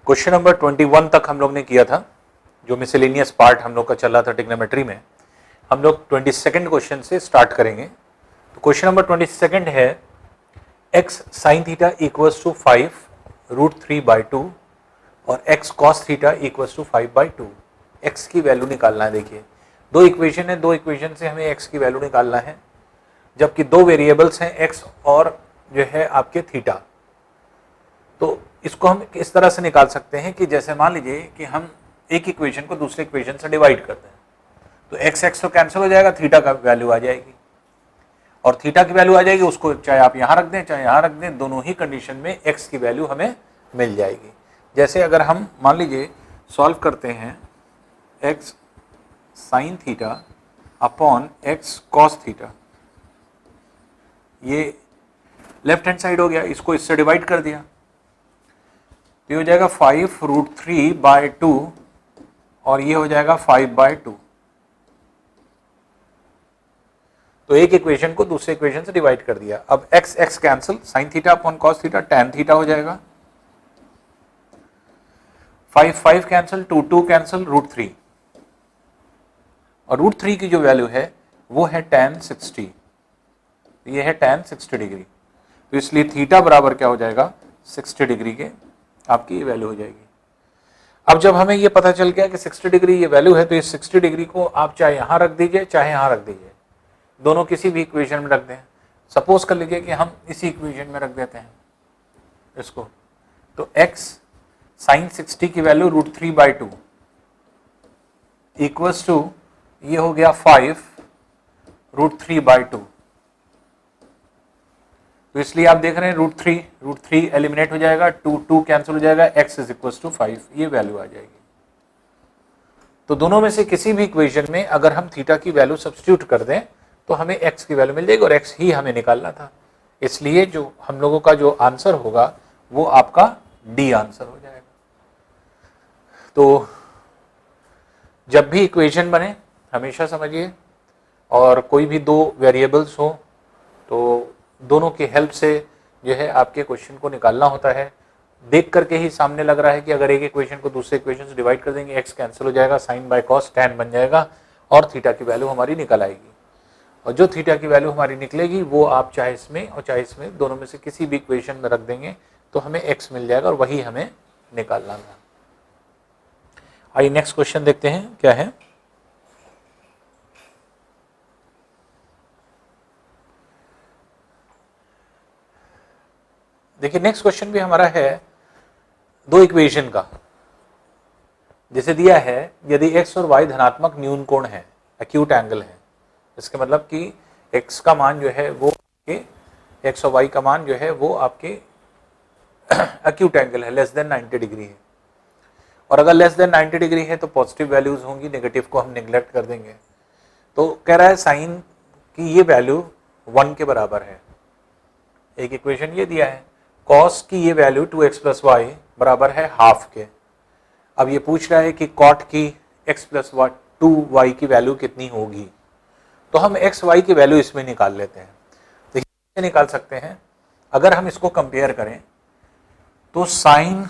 Question number 21 तक हम लोग ने किया था, जो मिसलेनियस पार्ट हम लोग का चल रहा था ट्रिग्नोमेट्री में। हम लोग 22nd क्वेश्चन से स्टार्ट करेंगे। तो क्वेश्चन नंबर 22 है x sin theta equals to 5√3/2 और x cos theta equals to 5/2। x की वैल्यू निकालना है। देखिए दो इक्वेशन है, दो इक्वेशन से हमें x की वैल्यू निकालना है, जबकि दो वेरिएबल्स हैं x और जो है आपके थीटा। तो इसको हम इस तरह से निकाल सकते हैं कि जैसे मान लीजिए कि हम एक इक्वेशन को दूसरे इक्वेशन से डिवाइड करते हैं, तो x तो कैंसिल हो जाएगा, थीटा का वैल्यू आ जाएगी और थीटा की वैल्यू आ जाएगी। उसको चाहे आप यहां रख दें चाहे यहां रख दें, दोनों ही कंडीशन में x की वैल्यू हमें मिल जाएगी। जैसे अगर हम मान लीजिए सॉल्व करते हैं x sin theta upon x cos theta, ये लेफ्ट हैंड साइड हो गया, इसको इससे डिवाइड कर दिया तो ये हो जाएगा 5√3/2 और ये हो जाएगा 5/2। तो एक इक्वेशन को दूसरे इक्वेशन से डिवाइड कर दिया। अब x x cancel, sin theta upon cos theta tan theta हो जाएगा, 5 कैंसिल, 2 कैंसिल, √3 और √3 की जो वैल्यू है वो है tan 60, ये है tan 60 डिग्री। तो इसलिए थीटा बराबर क्या हो जाएगा, 60 डिग्री के आपकी ये वैल्यू हो जाएगी। अब जब हमें ये पता चल गया कि 60 डिग्री ये वैल्यू है, तो इस 60 डिग्री को आप चाहे यहां रख दीजिए चाहे यहां रख दीजिए, दोनों किसी भी इक्वेशन में रख दें। सपोज कर लीजिए कि हम इसी इक्वेशन में रख देते हैं इसको, तो x sin 60 की वैल्यू √3/2 इक्वल्स टू ये हो गया 5√3/2। तो इसलिए आप देख रहे हैं √3 एलिमिनेट हो जाएगा, 2 कैंसिल हो जाएगा, x इज इक्वल टू 5, ये वैल्यू आ जाएगी। तो दोनों में से किसी भी इक्वेशन में अगर हम थीटा की वैल्यू सब्स्टिट्यूट कर दें तो हमें x की वैल्यू मिल जाएगी और x ही हमें निकालना था। इसलिए जो हम लोगों का जो आंसर होगा वो आपका डी आंसर हो जाएगा। तो जब भी इक्वेशन बने हमेशा समझिए, और कोई भी दो वेरिएबल्स हो तो दोनों की हेल्प से जो है आपके क्वेश्चन को निकालना होता है। देख करके ही सामने लग रहा है कि अगर एक इक्वेशन को दूसरे इक्वेशन से डिवाइड कर देंगे, x कैंसिल हो जाएगा, sin बाय cos tan बन जाएगा और थीटा की वैल्यू हमारी निकल आएगी। और जो थीटा की वैल्यू हमारी निकलेगी वो आप चाहे इसमें और चाहे इसमें, दोनों में से किसी भी इक्वेशन में रख देंगे तो हमें x मिल जाएगा और वही हमें निकालना था। आइए नेक्स्ट क्वेश्चन देखते हैं क्या है। देखिए नेक्स्ट क्वेश्चन भी हमारा है दो इक्वेशन का। जैसे दिया है यदि x और y धनात्मक न्यून कोण है, एक्यूट एंगल है, इसके मतलब कि x का मान जो है वो आपके x और y का मान जो है वो आपके एक्यूट एंगल है, लेस देन 90 डिग्री है। और अगर लेस देन 90 डिग्री है तो पॉजिटिव वैल्यूज होंगी, नेगेटिव को हम निग्लेक्ट कर देंगे। तो कह रहा है साइन की ये वैल्यू 1 के बराबर है। एक इक्वेशन ये दिया है, कॉस की ये वैल्यू 2x प्लस वाई बराबर है हाफ के। अब ये पूछ रहा है कि कॉट की x प्लस 2y की वैल्यू कितनी होगी। तो हम x y की वैल्यू इसमें निकाल लेते हैं। देखिए निकाल सकते हैं, अगर हम इसको कंपेयर करें तो साइन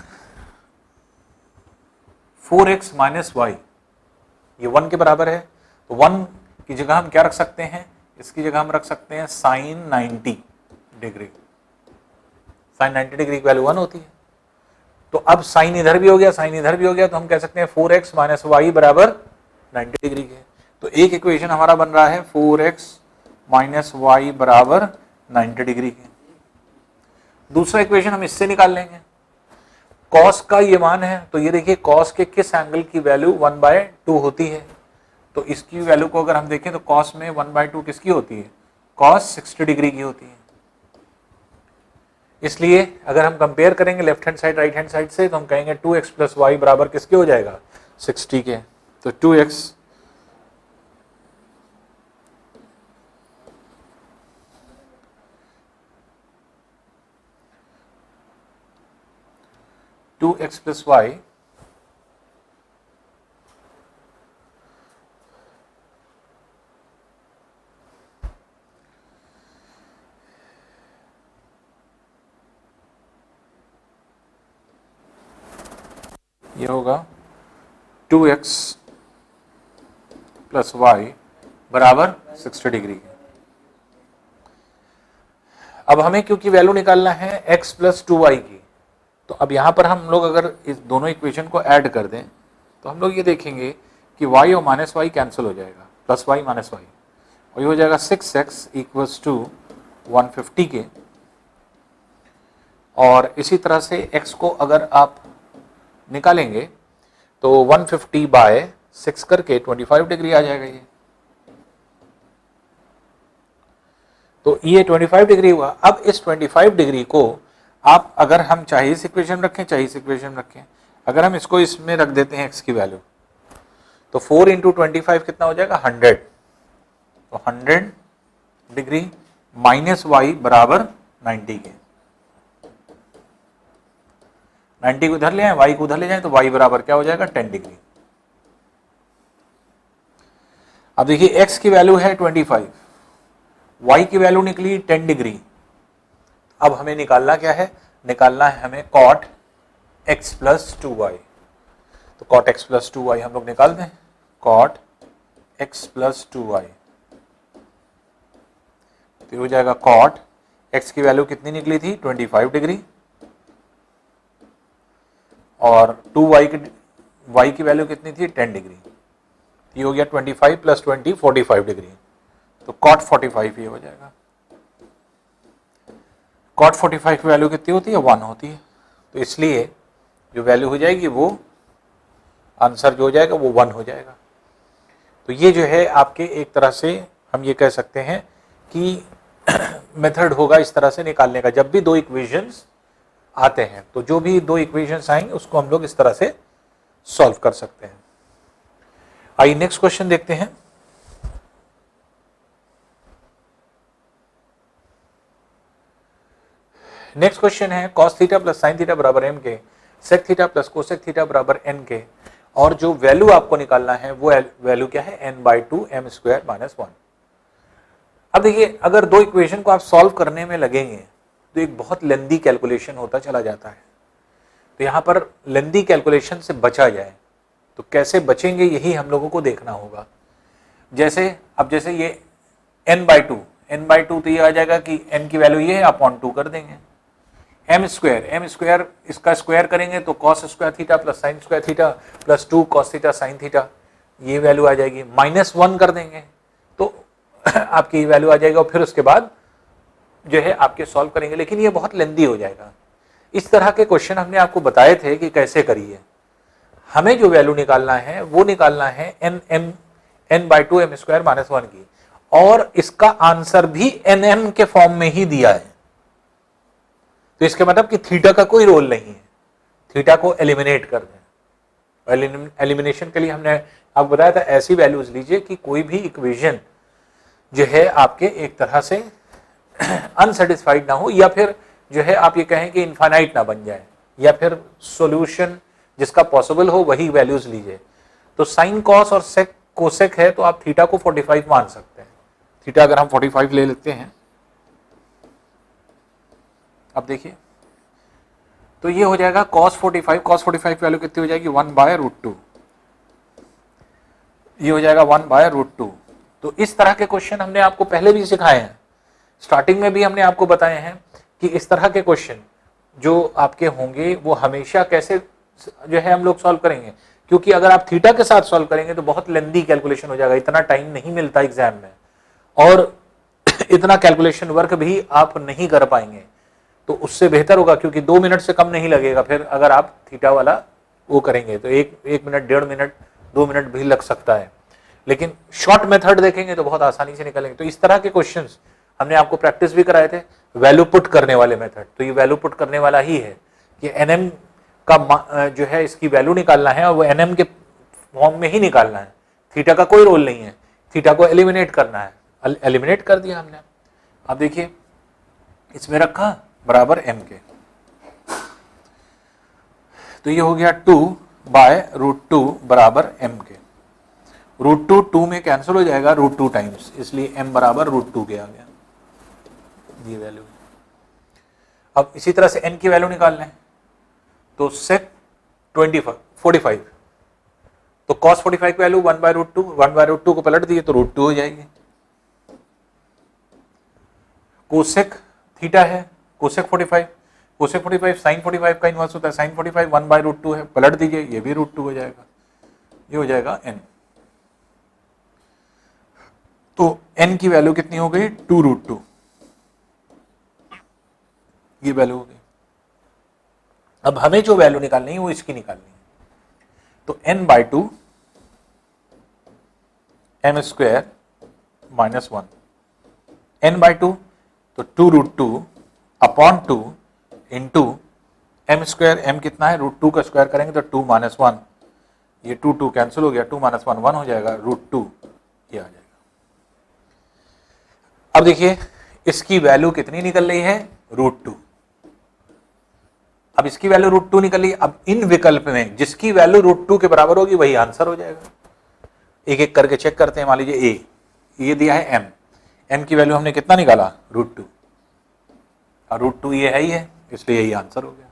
4x माइनस वाई ये 1 के बराबर है। तो 1 की जगह हम क्या रख सकते हैं, इसकी जगह हम रख सकते हैं साइन 90 डिग्री। साइन 90 डिग्री की वैल्यू 1 होती है। तो अब साइन इधर भी हो गया, साइन इधर भी हो गया, तो हम कह सकते हैं 4x माइनस वाई बराबर 90 डिग्री के। तो एक इक्वेशन हमारा बन रहा है 4x माइनस वाई बराबर 90 डिग्री के। दूसरा इक्वेशन हम इससे निकाल लेंगे, कॉस का ये मान है, तो ये देखिए कॉस के किस एंगल की वैल्यू 1/2 होती है। तो इसकी वैल्यू को अगर हम देखें तो कॉस में 1/2 किसकी होती है, कॉस 60 डिग्री की होती है। इसलिए अगर हम कंपेयर करेंगे left hand side right hand side से तो हम कहेंगे 2x प्लस वाई बराबर किसके हो जाएगा, 60 के। तो 2x प्लस वाई ये होगा 2x प्लस वाई बराबर 60 डिग्री के। अब हमें क्योंकि वैल्यू निकालना है x प्लस 2y की, तो अब यहां पर हम लोग अगर इस दोनों इक्वेशन को ऐड कर दें तो हम लोग ये देखेंगे कि y और माइनस वाई कैंसिल हो जाएगा, प्लस वाई माइनस वाई, और ये हो जाएगा 6x इक्वल्स टू 150 के। और इसी तरह से x को अगर आप निकालेंगे तो 150 बाय 6 करके 25 डिग्री आ जाएगा ये। तो ये 25 डिग्री हुआ। अब इस 25 डिग्री को आप अगर हम चाहे इस इक्वेशन रखें चाहे इस इक्वेशन रखें, अगर हम इसको इसमें रख देते हैं x की वैल्यू, तो 4 इंटू 25 कितना हो जाएगा 100। तो 100 डिग्री माइनस वाई बराबर 90 के। 90 को उधर ले आए, y को उधर ले जाए, तो y बराबर क्या हो जाएगा 10 डिग्री। अब देखिए x की वैल्यू है 25, y की वैल्यू निकली 10 डिग्री। अब हमें निकालना क्या है, निकालना है हमें cot x प्लस 2y। तो cot x प्लस 2y हम लोग निकाल दें, cot x प्लस 2y। तो हो जाएगा cot x की वैल्यू कितनी निकली थी 25 डिग्री, और 2y की वैल्यू कितनी थी 10 डिग्री। ये हो गया 25 प्लस 20 45 डिग्री। तो cot 45 ये हो जाएगा। cot 45 की वैल्यू कितनी होती है 1 होती है। तो इसलिए जो वैल्यू हो जाएगी वो आंसर जो हो जाएगा वो 1 हो जाएगा। तो ये जो है आपके एक तरह से हम ये कह सकते हैं कि मेथड होगा इस तरह से निकालने का। जब भी दो इक्वेशंस आते हैं तो जो भी दो इक्वेशंस आएंगे उसको हम लोग इस तरह से सॉल्व कर सकते हैं। आइए नेक्स्ट क्वेश्चन देखते हैं। नेक्स्ट क्वेश्चन है cos theta plus sine theta बराबर m के, sec theta plus cosec theta बराबर n के, और जो वैल्यू आपको निकालना है वो वैल्यू क्या है n/2 m स्क्वायर माइनस 1। अब देखिए अगर दो इक्वेशन को आप सॉल्व करने में लगेंगे तो एक बहुत लेंदी कैलकुलेशन होता चला जाता है। तो यहां पर लेंदी कैलकुलेशन से बचा जाए तो कैसे बचेंगे यही हम लोगों को देखना होगा। जैसे अब जैसे ये n/2 तो ये आ जाएगा कि n की वैल्यू ये है, अपॉन 2 कर देंगे। m स्क्वायर इसका स्क्वायर करेंगे तो cos square theta plus sign square theta plus 2 cos theta sine theta, ये वैल्यू आ जाएगी। -1 कर देंगे तो आपकी वैल्यू आ जाएगा, और फिर उसके बाद जो है आपके सॉल्व करेंगे, लेकिन ये बहुत लेंदी हो जाएगा। इस तरह के क्वेश्चन हमने आपको बताए थे कि कैसे करिए। हमें जो वैल्यू निकालना है वो निकालना है n/2 m स्क्वायर माइनस 1 की, और इसका आंसर भी nm के फॉर्म में ही दिया है। तो इसके मतलब कि थीटा का कोई रोल नहीं है, थीटा को एलिमिनेट कर दें। एलिमिनेशन के लिए हमने आपको बताया था ऐसी वैल्यूज लीजिए कि कोई भी इक्वेशन जो है आपके एक तरह से अनसेटिस्फाइड ना हो, या फिर जो है आप ये कहें कि इनफाइनाइट ना बन जाए, या फिर सॉल्यूशन जिसका पॉसिबल हो वही वैल्यूज लीजिए। तो साइन कॉस और सेक कोसेक है तो आप थीटा को 45 मान सकते हैं। थीटा अगर हम 45 ले लेते हैं, अब देखिए तो ये हो जाएगा cos 45 वैल्यू कितनी हो जाएगी 1/√2, ये हो जाएगा 1/√2। तो इस तरह के क्वेश्चन हमने आपको पहले भी सिखाए हैं, स्टार्टिंग में भी हमने आपको बताए हैं कि इस तरह के क्वेश्चन जो आपके होंगे वो हमेशा कैसे जो है हम लोग सॉल्व करेंगे, क्योंकि अगर आप थीटा के साथ सॉल्व करेंगे तो बहुत लेंदी कैलकुलेशन हो जाएगा, इतना टाइम नहीं मिलता एग्जाम में, और इतना कैलकुलेशन वर्क भी आप नहीं कर पाएंगे। तो उससे बेहतर होगा, क्योंकि 2 मिनट से कम नहीं लगेगा फिर अगर आप थीटा वाला वो करेंगे, तो 1 मिनट 1.5 मिनट 2 मिनट भी लग सकता है, लेकिन शॉर्ट मेथड देखेंगे तो बहुत आसानी से निकलेंगे। तो इस तरह के क्वेश्चंस हमने आपको प्रैक्टिस भी कराए थे, वैल्यू पुट करने वाले मेथड। तो ये वैल्यू पुट करने वाला ही है कि nm का जो है इसकी वैल्यू निकालना है, और वो nm के फॉर्म में ही निकालना है, थीटा का कोई रोल नहीं है, थीटा को एलिमिनेट करना है। एलिमिनेट कर दिया हमने। अब देखिए इसमें रखा बराबर m के, तो ये हो गया 2/√2 बराबर m के। √2 2 में कैंसिल हो जाएगा √2 टाइम्स, इसलिए m बराबर √2 के आ गया ये वैल्यू। अब इसी तरह से n की वैल्यू निकालना है, तो sec 45, तो cos 45 की वैल्यू 1/√2, 1/√2 को पलट दिए तो √2 हो जाएगी। कोसेक थीटा है, कोसेक 45, कोसेक 45 साइन 45 का इनवर्स होता है, साइन 45 1/√2 है, पलट दीजिए ये भी √2 हो जाएगा, ये हो जाएगा n। तो n की वैल्यू कितनी हो गई 2√2, ये वैल्यू हो गई। अब हमें जो वैल्यू निकालनी है वो इसकी निकालनी है, तो n/2 m² - 1, n/2 तो 2√2 अपॉन 2 इंटू m², m कितना है √2 का स्क्वायर करेंगे तो 2 - 1, ये 2 कैंसिल हो गया, 2 - 1 1 हो जाएगा, √2 ये आ जाएगा। अब देखिए इसकी वैल्यू कितनी निकल रही है √2, अब इसकी वैल्यू √2 निकली। अब इन विकल्प में जिसकी वैल्यू √2 के बराबर होगी वही आंसर हो जाएगा। एक एक करके चेक करते हैं। मान लीजिए a, ये दिया है m की वैल्यू हमने कितना निकाला √2, और √2 ये है ही है, इसलिए यही आंसर हो गया।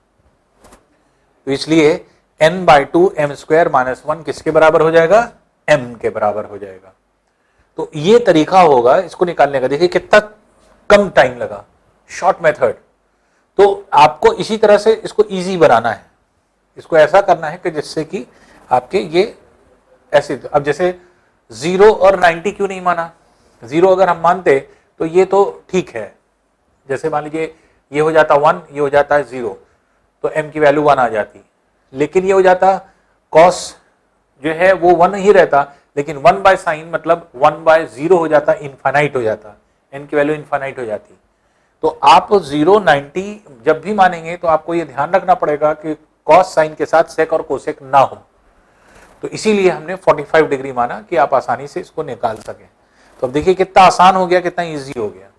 तो इसलिए n/2 m² - 1 किसके बराबर हो जाएगा, m के बराबर हो जाएगा। तो ये तरीका होगा इसको निकालने का। देखिए कितना कम टाइम लगा, शॉर्ट मेथड। तो आपको इसी तरह से इसको इजी बनाना है, इसको ऐसा करना है कि जिससे कि आपके ये ऐसे, अब जैसे 0 और 90 क्यों नहीं माना, 0 अगर हम मानते तो ये तो ठीक है, जैसे मान लीजिए ये हो जाता 1, ये हो जाता है 0, तो m की वैल्यू 1 आ जाती, लेकिन ये हो जाता cos जो है वो 1 ही रहता, लेकिन 1/sin मतलब 1/0 हो जाता, इनफाइनाइट हो जाता, n की वैल्यू इनफाइनाइट हो जाती। तो आप 0 90 जब भी मानेंगे तो आपको ये ध्यान रखना पड़ेगा कि cos sin के साथ sec और cosec ना हो। तो इसीलिए हमने 45 डिग्री माना कि आप आसानी से इसको निकाल सकें। तो अब देखिए कितना आसान हो गया, कितना इजी हो गया।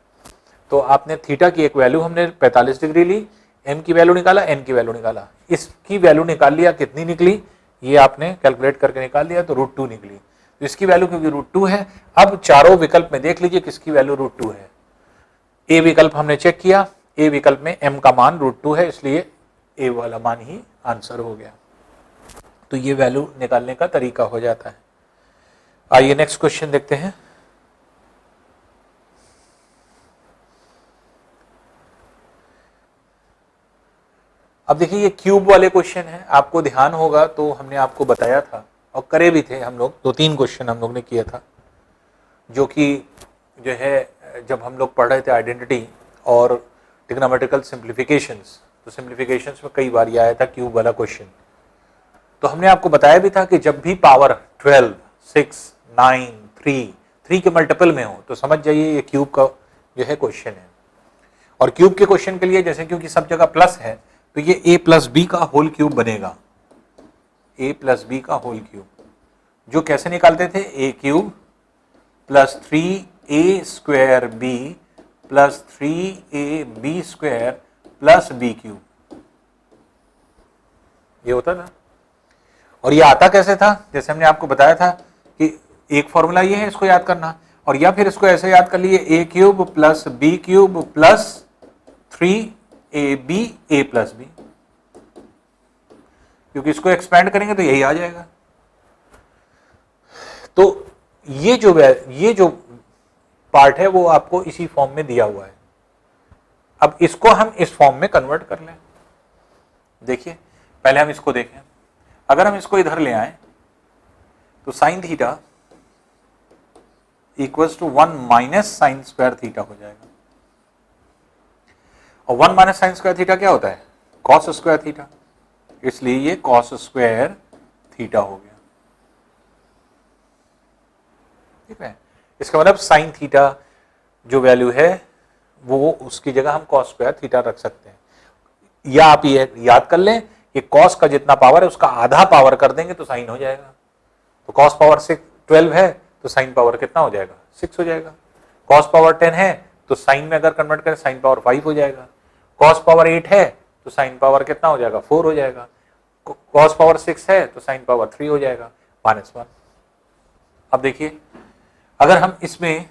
तो आपने थीटा की एक वैल्यू हमने 45 डिग्री ली, m की वैल्यू निकाला, n की वैल्यू निकाला, इसकी वैल्यू निकाल लिया, कितनी निकली ये आपने कैलकुलेट करके निकाल लिया, तो √2 निकली। तो इसकी वैल्यू क्योंकि √2 है, अब चारों विकल्प में देख लीजिए किसकी वैल्यू √2 है। ए विकल्प हमने चेक किया, ए विकल्प में m का मान √2 है, इसलिए ए वाला मान ही आंसर हो गया। तो ये वैल्यू निकालने का तरीका हो जाता है। आइए नेक्स्ट क्वेश्चन देखते हैं। अब देखिए ये क्यूब वाले क्वेश्चन है, आपको ध्यान होगा तो हमने आपको बताया था और करे भी थे हम लोग, 2-3 क्वेश्चन हम लोग ने किया था, जो कि जो है जब हम लोग पढ़ रहे थे आइडेंटिटी और ट्रिग्नोमेट्रिकल सिंप्लीफिकेशंस, तो सिंप्लीफिकेशंस में कई बार ये आया था क्यूब वाला क्वेश्चन। तो हमने आपको बताया भी था कि जब भी पावर 12, 6, 9, 3 के मल्टीपल में हो तो समझ जाइए ये क्यूब का जो है क्वेश्चन है। और क्यूब के क्वेश्चन के लिए जैसे क्योंकि सब जगह प्लस है तो ये a + b का होल क्यूब बनेगा, a + b का होल क्यूब, जो कैसे निकालते थे a³ + 3a² b + 3ab² + b³, ये होता था। और ये आता कैसे था, जैसे हमने आपको बताया था कि एक फॉर्मूला ये है, इसको याद करना, और या फिर इसको ऐसे याद कर लिए a³ + b³ + 3ab a + b, क्योंकि इसको एक्सपेंड करेंगे तो यही आ जाएगा। तो ये जो पार्ट है वो आपको इसी फॉर्म में दिया हुआ है। अब इसको हम इस फॉर्म में कन्वर्ट कर लें। देखिए पहले हम इसको देखें, अगर हम इसको इधर ले आए तो sin थीटा = 1 - sin² थीटा हो जाएगा, और 1 - sin² थीटा क्या होता है, cos² थीटा, इसलिए ये cos² थीटा हो गया। ठीक है, इसका मतलब sin थीटा जो वैल्यू है वो उसकी जगह हम cos² थीटा रख सकते हैं, या आप ये याद कर लें कि cos का जितना पावर है उसका आधा पावर कर देंगे तो sin हो जाएगा। तो cos पावर 12 है तो sin पावर कितना हो जाएगा, 6 हो जाएगा। cos पावर 10 है तो sin में अगर कन्वर्ट करें sin पावर 5 हो जाएगा। cos पावर 8 है तो sin पावर कितना हो जाएगा, 4 हो जाएगा। cos पावर 6 है तो sin पावर 3 हो जाएगा, -1। अब देखिए अगर हम इसमें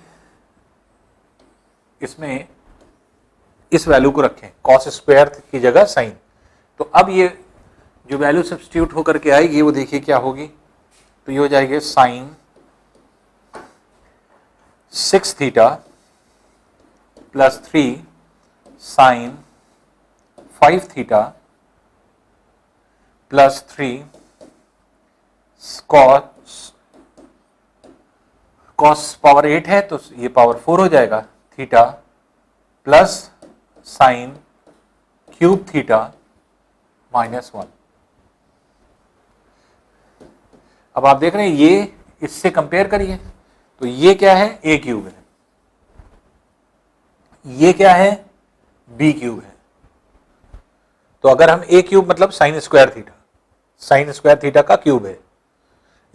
इस वैल्यू को रखें cos² की जगह sin, तो अब ये जो वैल्यू सब्स्टिट्यूट होकर के आएगी वो देखिए क्या होगी, तो ये हो जाएगी sine 6 theta plus 3 sine 5 theta plus 3 कॉस पावर 8 है तो ये पावर 4 हो जाएगा, theta plus sine cube theta -1। अब आप देख रहे हैं ये इससे कंपेयर करिए, तो ये क्या है, a क्यूब है, ये क्या है, b क्यूब है। तो अगर हम a क्यूब मतलब साइन स्क्वायर थीटा का क्यूब है,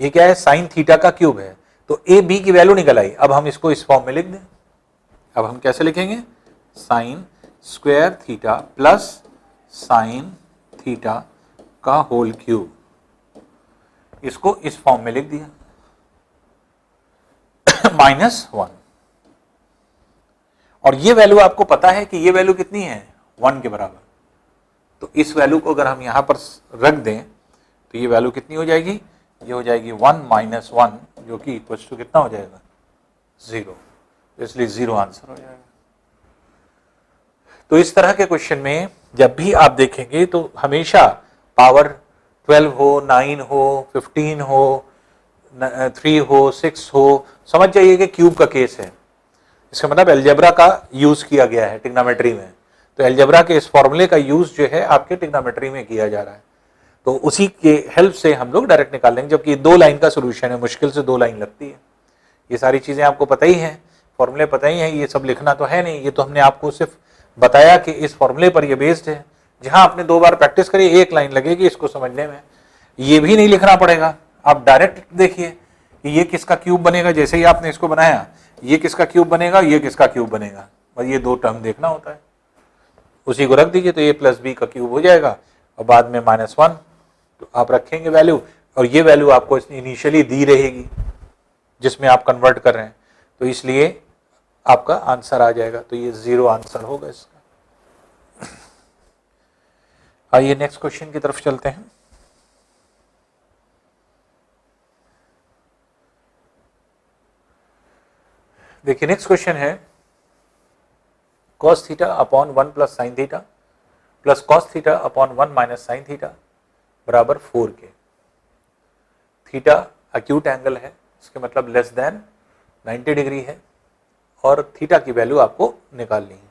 ये क्या है, साइन थीटा का क्यूब है, तो a b की वैल्यू निकल आई। अब हम इसको इस फॉर्म में लिख दें। अब हम कैसे लिखेंगे, sign square theta plus sine theta का होल क्यूब, इसको इस फॉर्म में लिख दिया -1। और ये वैल्यू आपको पता है कि ये वैल्यू कितनी है, 1 के बराबर। तो इस वैल्यू को अगर हम यहां पर रख दें तो ये वैल्यू कितनी हो जाएगी, ये हो जाएगी 1 - 1 जो कि इक्वल टू कितना हो जाएगा, 0। इसलिए 0 आंसर हो जाएगा। तो इस तरह के क्वेश्चन में जब भी आप देखेंगे तो हमेशा पावर 12 हो, 9 हो, 15 हो, 3 हो, 6 हो, समझ जाइए कि क्यूब का केस है। इसका मतलब अलजेब्रा का यूज किया गया है ट्रिग्नोमेट्री में, तो अलजेब्रा के इस फॉर्मूले का यूज जो है आपके ट्रिग्नोमेट्री में किया जा रहा है, तो उसी के हेल्प से हम लोग डायरेक्ट निकाल लेंगे। जबकि 2 लाइन का सोल्यूशन है, मुश्किल से 2 लाइन लगती है। ये सारी चीजें आपको पता ही है, फॉर्मूले पता ही है, ये सब लिखना तो है नहीं, ये तो हमने आपको सिर्फ बताया कि इस फॉर्मूले पर ये बेस्ड है। जहां आपने 2 बार प्रैक्टिस करी 1 लाइन लगेगी इसको समझने में, ये भी नहीं लिखना पड़ेगा। आप डायरेक्ट देखिए कि ये किसका क्यूब बनेगा, जैसे ही आपने इसको बनाया ये किसका क्यूब बनेगा, ये किसका क्यूब बनेगा, बस ये 2 टर्म देखना होता है, उसी को रख दीजिए तो a प्लस बी का क्यूब हो जाएगा। और बाद में -1 तो आप रखेंगे वैल्यू, और ये वैल्यू आपको इनिशियली दी रहेगी जिसमें आप कन्वर्ट कर रहे हैं, तो इसलिए आपका आंसर आ जाएगा। तो ये 0 आंसर होगा इसका। आइए नेक्स्ट क्वेश्चन की तरफ चलते हैं। देखिए नेक्स्ट क्वेश्चन है cos theta upon 1 plus sine theta plus cos theta upon 1 minus sine theta बराबर 4 के। थीटा अक्यूट एंगल है, इसके मतलब लेस देन 90 डिग्री है, और थीटा की वैल्यू आपको निकालनी है।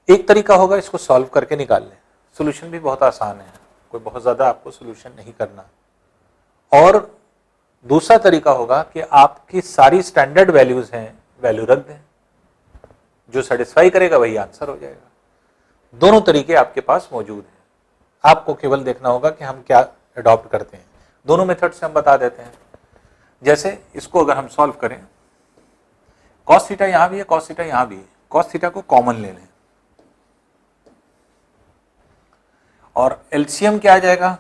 एक तरीका होगा इसको सॉल्व करके निकाल लें, सॉल्यूशन भी बहुत आसान है, कोई बहुत ज्यादा आपको सॉल्यूशन नहीं करना। और दूसरा तरीका होगा कि आपकी सारी स्टैंडर्ड वैल्यूज हैं, वैल्यू रख दें, जो सेटिस्फाई करेगा वही आंसर हो जाएगा। दोनों तरीके आपके पास मौजूद हैं, आपको केवल देखना होगा कि हम क्या अडॉप्ट करते हैं। दोनों मेथड से हम बता देते हैं। जैसे इसको अगर हम सॉल्व करें, cos थीटा यहां भी है, cos थीटा यहां भी है, cos थीटा को कॉमन ले लें और एलसीएम क्या आ जाएगा,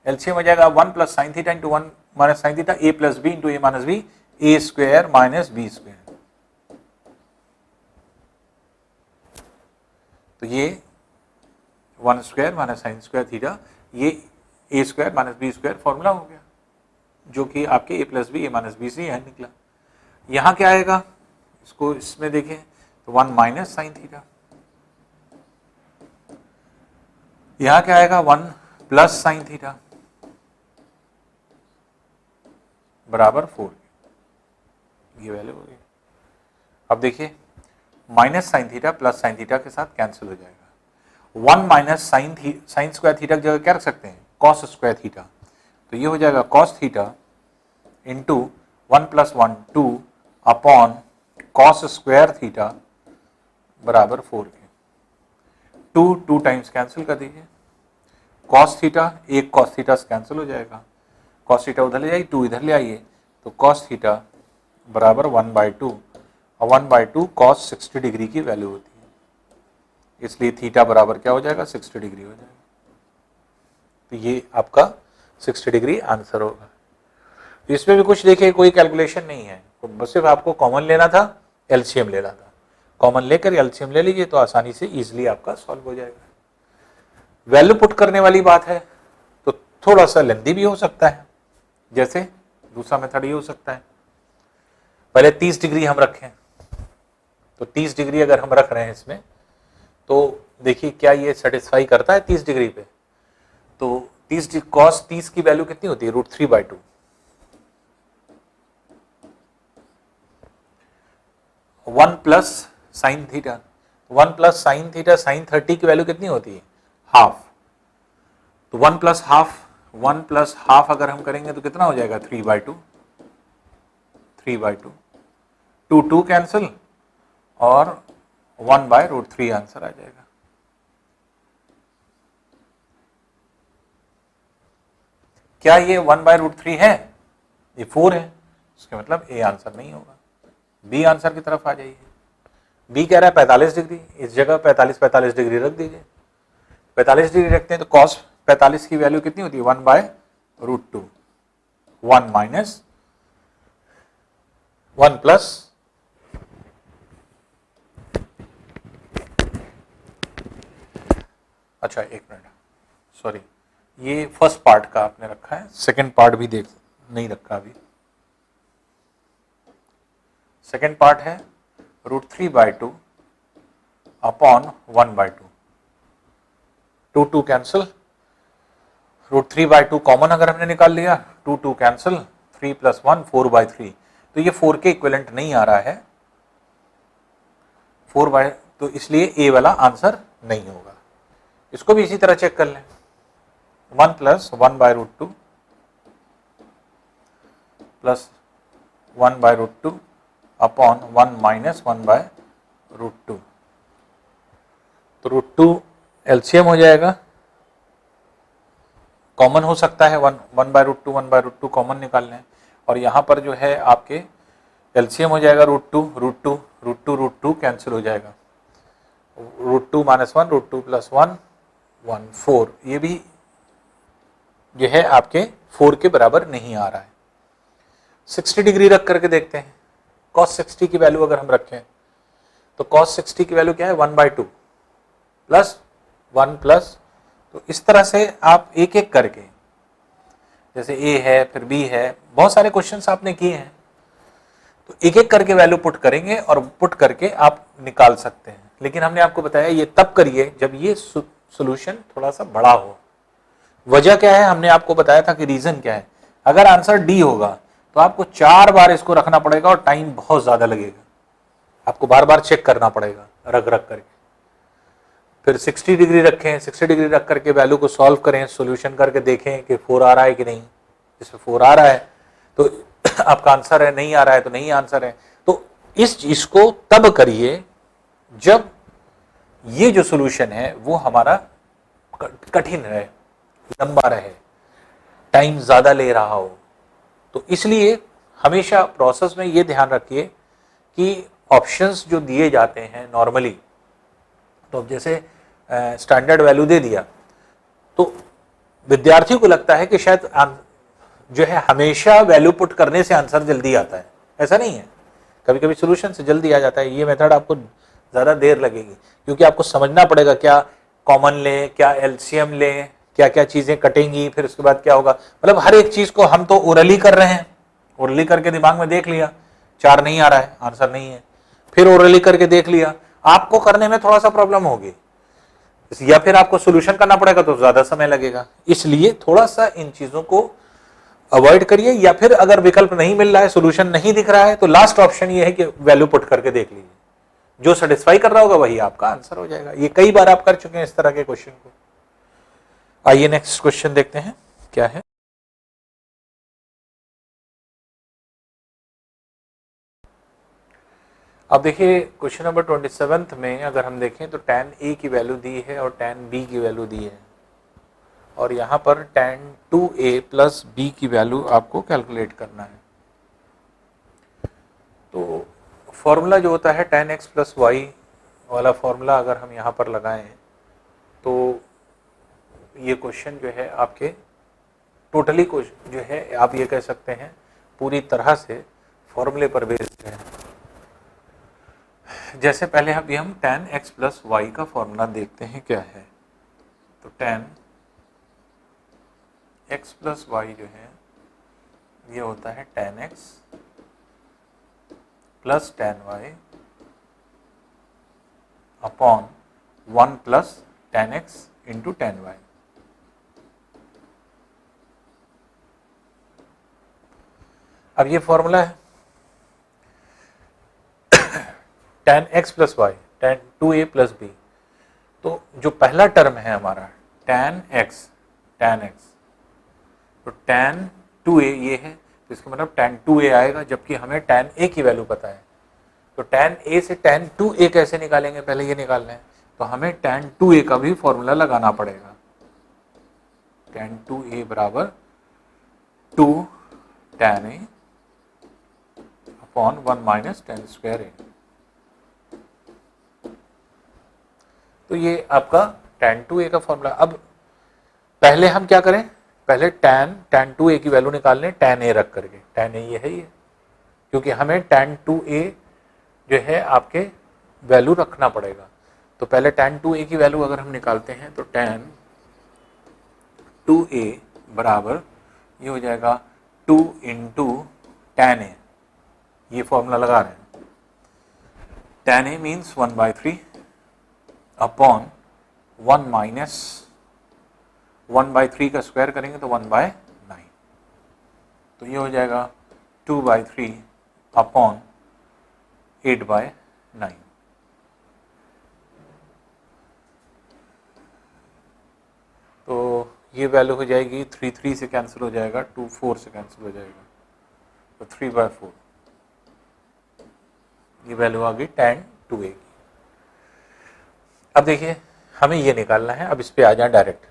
एलसीएम आ जाएगा 1 plus sine theta into 1 minus sine theta, a plus B into a minus B, a square minus B square. तो ये 1 square minus sine square theta, ये a square minus B square formula हो गया, जो कि आपके a plus B, a minus B से यह निकला। यहां क्या आएगा, इसको इसमें देखें तो 1 माइनस साइन थीटा, यहां क्या आएगा 1 प्लस साइन थीटा बराबर 4, ये वैल्यू हो गई। अब देखिए minus sine theta plus sine theta के साथ कैंसिल हो जाएगा। 1 माइनस साइन स्क्वायर थीटा की जगह क्या रख सकते हैं, कॉस स्क्वायर थीटा, तो ये हो जाएगा cos theta into 1 plus 1 2 upon cos square theta बराबर 4 के। 2 टाइम्स कैंसिल कर दीजिए, कॉस थीटा, एक कॉस थीटा से कैंसिल हो जाएगा, कॉस थीटा उधर ले जाइए, 2 इधर ले आइए, तो कॉस थीटा बराबर 1/2, और 1/2 कॉस 60 डिग्री की वैल्यू होती है, इसलिए थीटा बराबर क्या हो जाएगा, 60 डिग्री हो जाएगा। तो ये आपका 60 डिग्री आंसर होगा। इसमें भी कुछ देखिए कोई कैलकुलेशन नहीं है, बस सिर्फ आपको कॉमन लेना था, एलसीएम लेना था। कॉमन लेकर एलसीएम ले लीजिए तो आसानी से इजीली आपका सॉल्व हो जाएगा। वैल्यू पुट करने वाली बात है तो थोड़ा सा लेंदी भी हो सकता है। जैसे दूसरा मेथड ये हो सकता है, पहले 30 डिग्री हम रखें, तो 30 डिग्री अगर हम रख रहे हैं इसमें, तो देखिए क्या ये सेटिस्फाई करता है 30 डिग्री पे। तो 30 cos 30 की वैल्यू कितनी होती है, √3/2। 1 plus sine theta, 1 plus sine theta sine 30 की वैल्यू कितनी होती है, हाफ। तो 1 प्लस हाफ अगर हम करेंगे तो कितना हो जाएगा, 3/2, 2 कैंसिल और 1/√3 आंसर आ जाएगा। क्या ये 1/√3 है, ये 4 है, इसका मतलब ए आंसर नहीं होगा। बी आंसर की तरफ आ जाइए। बी कह रहा है 45 डिग्री, इस जगह 45 डिग्री रख दीजिए। 45 डिग्री रखते हैं तो cos 45 की वैल्यू कितनी होती है, 1/√2, 1 माइनस 1 प्लस अच्छा एक मिनट, सॉरी, ये फर्स्ट पार्ट का आपने रखा है, सेकंड पार्ट भी देख नहीं रखा अभी। सेकंड पार्ट है √3/2 अपॉन 1/2, 2 कैंसिल, √3/2 कॉमन अगर हमने निकाल लिया, 2 कैंसिल, 3 + 1 4/3, तो ये 4 के इक्विवेलेंट नहीं आ रहा है, 4/, तो इसलिए ए वाला आंसर नहीं होगा। इसको भी इसी तरह चेक कर लें, 1 + 1/√2 प्लस 1/√2 अपॉन 1 माइनस 1/√2, तो √2 एलसीएम हो जाएगा, कॉमन हो सकता है 1/√2 कॉमन निकाल लें, और यहाँ पर जो है आपके एलसीएम हो जाएगा √2 कैंसिल हो जाएगा, √2 - 1 √2 + 1 1 4, ये भी जो है आपके 4 के बराबर नहीं आ रहा है। 60 डिग्री रख करके देखते हैं, cos 60 की वैल्यू अगर हम रखें तो cos 60 की वैल्यू क्या है, 1/2 प्लस 1 प्लस, तो इस तरह से आप एक एक करके, जैसे ए है फिर बी है, बहुत सारे क्वेश्चंस आपने किए हैं, तो एक एक करके वैल्यू पुट करेंगे और पुट करके आप निकाल सकते हैं। लेकिन हमने आपको बताया ये तब करिए जब ये सॉल्यूशन थोड़ा सा बड़ा हो। वजह क्या है, हमने आपको बताया था कि रीजन क्या है। अगर आंसर डी होगा तो आपको 4 बार इसको रखना पड़ेगा और टाइम बहुत ज्यादा लगेगा, आपको बार बार चेक करना पड़ेगा रख करके। फिर 60 डिग्री रखें, 60 डिग्री रख करके वैल्यू को सॉल्व करें, सॉल्यूशन करके देखें कि 4 आ रहा है कि नहीं। इसमें 4 आ रहा है तो आपका आंसर है, नहीं आ रहा है तो नहीं आंसर है। तो इस चीज को तब करिए जब ये जो सॉल्यूशन है वो हमारा कठिन रहे, लंबा रहे, टाइम ज्यादा ले रहा हो। तो इसलिए हमेशा प्रोसेस में ये ध्यान रखिए कि ऑप्शंस जो दिए जाते हैं नॉर्मली, तो जैसे स्टैंडर्ड वैल्यू दे दिया तो विद्यार्थी को लगता है कि शायद जो है हमेशा वैल्यू पुट करने से आंसर जल्दी आता है, ऐसा नहीं है, कभी कभी सॉल्यूशन से जल्दी आ जाता है। ये मेथड आपको ज़्यादा देर लगेगी क्योंकि आपको समझना पड़ेगा क्या कॉमन लें, क्या एलसीएम लें, क्या क्या चीज़ें कटेंगी, फिर उसके बाद क्या होगा। मतलब हर एक चीज़ को हम तो ओरली कर रहे हैं, ओरली करके दिमाग में देख लिया 4 नहीं आ रहा है, आंसर नहीं है, फिर ओरली करके देख लिया, आपको करने में थोड़ा सा प्रॉब्लम होगी या फिर आपको सॉल्यूशन करना पड़ेगा तो ज़्यादा समय लगेगा। इसलिए थोड़ा सा इन चीज़ों को अवॉइड करिए, या फिर अगर विकल्प नहीं मिल रहा है, सॉल्यूशन नहीं दिख रहा है, तो लास्ट ऑप्शन ये है कि वैल्यू पुट करके देख लीजिए, जो सेटिस्फाई कर रहा होगा वही आपका आंसर हो जाएगा। ये कई बार आप कर चुके हैं इस तरह के क्वेश्चन को। आइए नेक्स्ट क्वेश्चन देखते हैं क्या है। अब देखिए क्वेश्चन नंबर 27 में अगर हम देखें तो tan a की वैल्यू दी है और tan b की वैल्यू दी है, और यहाँ पर tan 2a + b की वैल्यू आपको कैलकुलेट करना है। तो फॉर्मूला जो होता है tan x + y वाला फॉर्मूला अगर हम यहाँ पर लगाएं तो ये क्वेश्चन जो है आपके टोटली क्वेश्चन जो है आप ये कह सकते हैं पूरी तरह से फॉर्मूले पर बेस्ड है। जैसे पहले अभी हम tan x प्लस वाई का फॉर्मूला देखते हैं क्या है। तो tan x प्लस वाई जो है ये होता है tan x plus tan y upon 1 plus tan x into tan y। अब ये फॉर्मूला है tan x plus Y tan 2a plus b। तो जो पहला टर्म है हमारा tan x तो tan 2a ये है, तो इसका मतलब tan 2a आएगा, जबकि हमें tan a की वैल्यू पता है। तो tan a से tan 2a कैसे निकालेंगे, पहले ये निकालना है। तो हमें tan 2a का भी फॉर्मूला लगाना पड़ेगा। tan 2a बराबर 2 tan a upon 1 minus tan square a। तो ये आपका tan 2a का फॉर्मूला। अब पहले हम क्या करें, पहले tan 2a की वैल्यू निकाल लें tan a रख करके। tan a ये है ये, क्योंकि हमें tan 2a जो है आपके वैल्यू रखना पड़ेगा। तो पहले tan 2a की वैल्यू अगर हम निकालते हैं तो tan 2a बराबर ये हो जाएगा 2 इंटू tan a, ये फॉर्मूला लगा रहे हैं। tan a means 1/3 upon 1 minus 1/3 का स्क्वायर करेंगे तो 1/9, तो ये हो जाएगा 2/3 अपॉन 8/9। तो ये वैल्यू हो जाएगी 3 से कैंसिल हो जाएगा, 2 4 से कैंसिल हो जाएगा, तो 3/4 ये वैल्यू आ गई tan 2a की। अब देखिए हमें ये निकालना है। अब इस पे आ जाए डायरेक्ट,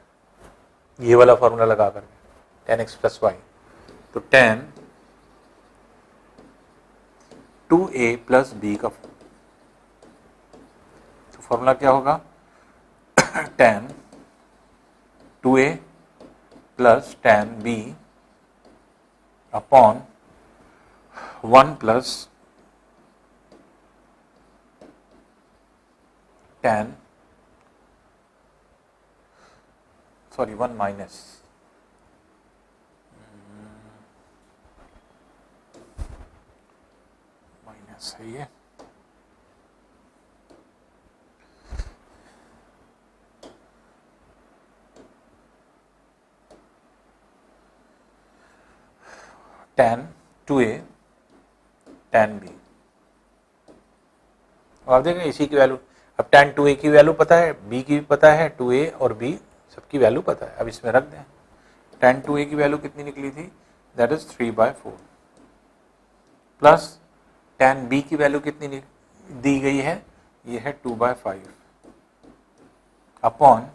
ये वाला फॉर्मूला लगा करके tan x प्लस वाई। तो tan 2a प्लस b का फॉर्मूला क्या होगा tan 2a plus tan b upon 1 plus tan 1 minus है ये tan 2a tan b। आप देखें इसी की वैल्यू, अब tan 2a की वैल्यू पता है, b की भी पता है, 2a और b सबकी वैल्यू पता है। अब इसमें रख दें, tan 2a की वैल्यू कितनी निकली थी, that is 3/4 plus tan b की वैल्यू कितनी दी गई है, ये है 2/5 अपॉन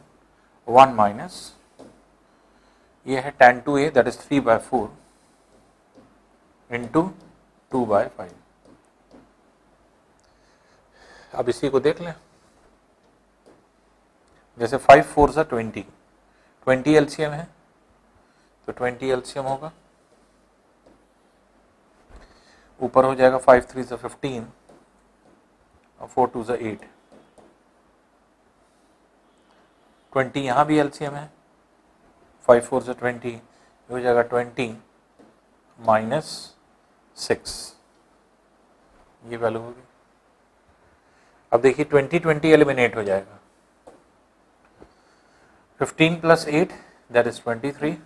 1 माइनस ये है tan 2a that is 3/4 into 2/5। अब इसी को देख लें, जैसे 5 4 से 20 एलसीएम है, तो 20 एलसीएम होगा, ऊपर हो जाएगा 5 3 से 15 और 4 2 से 8। 20 यहाँ भी एलसीएम है, 5 4 से 20 हो जाएगा 20 माइनस 6, ये वैल्यू होगी। अब देखिए 20 एलिमिनेट हो जाएगा, 15 प्लस 8 दैट इज 23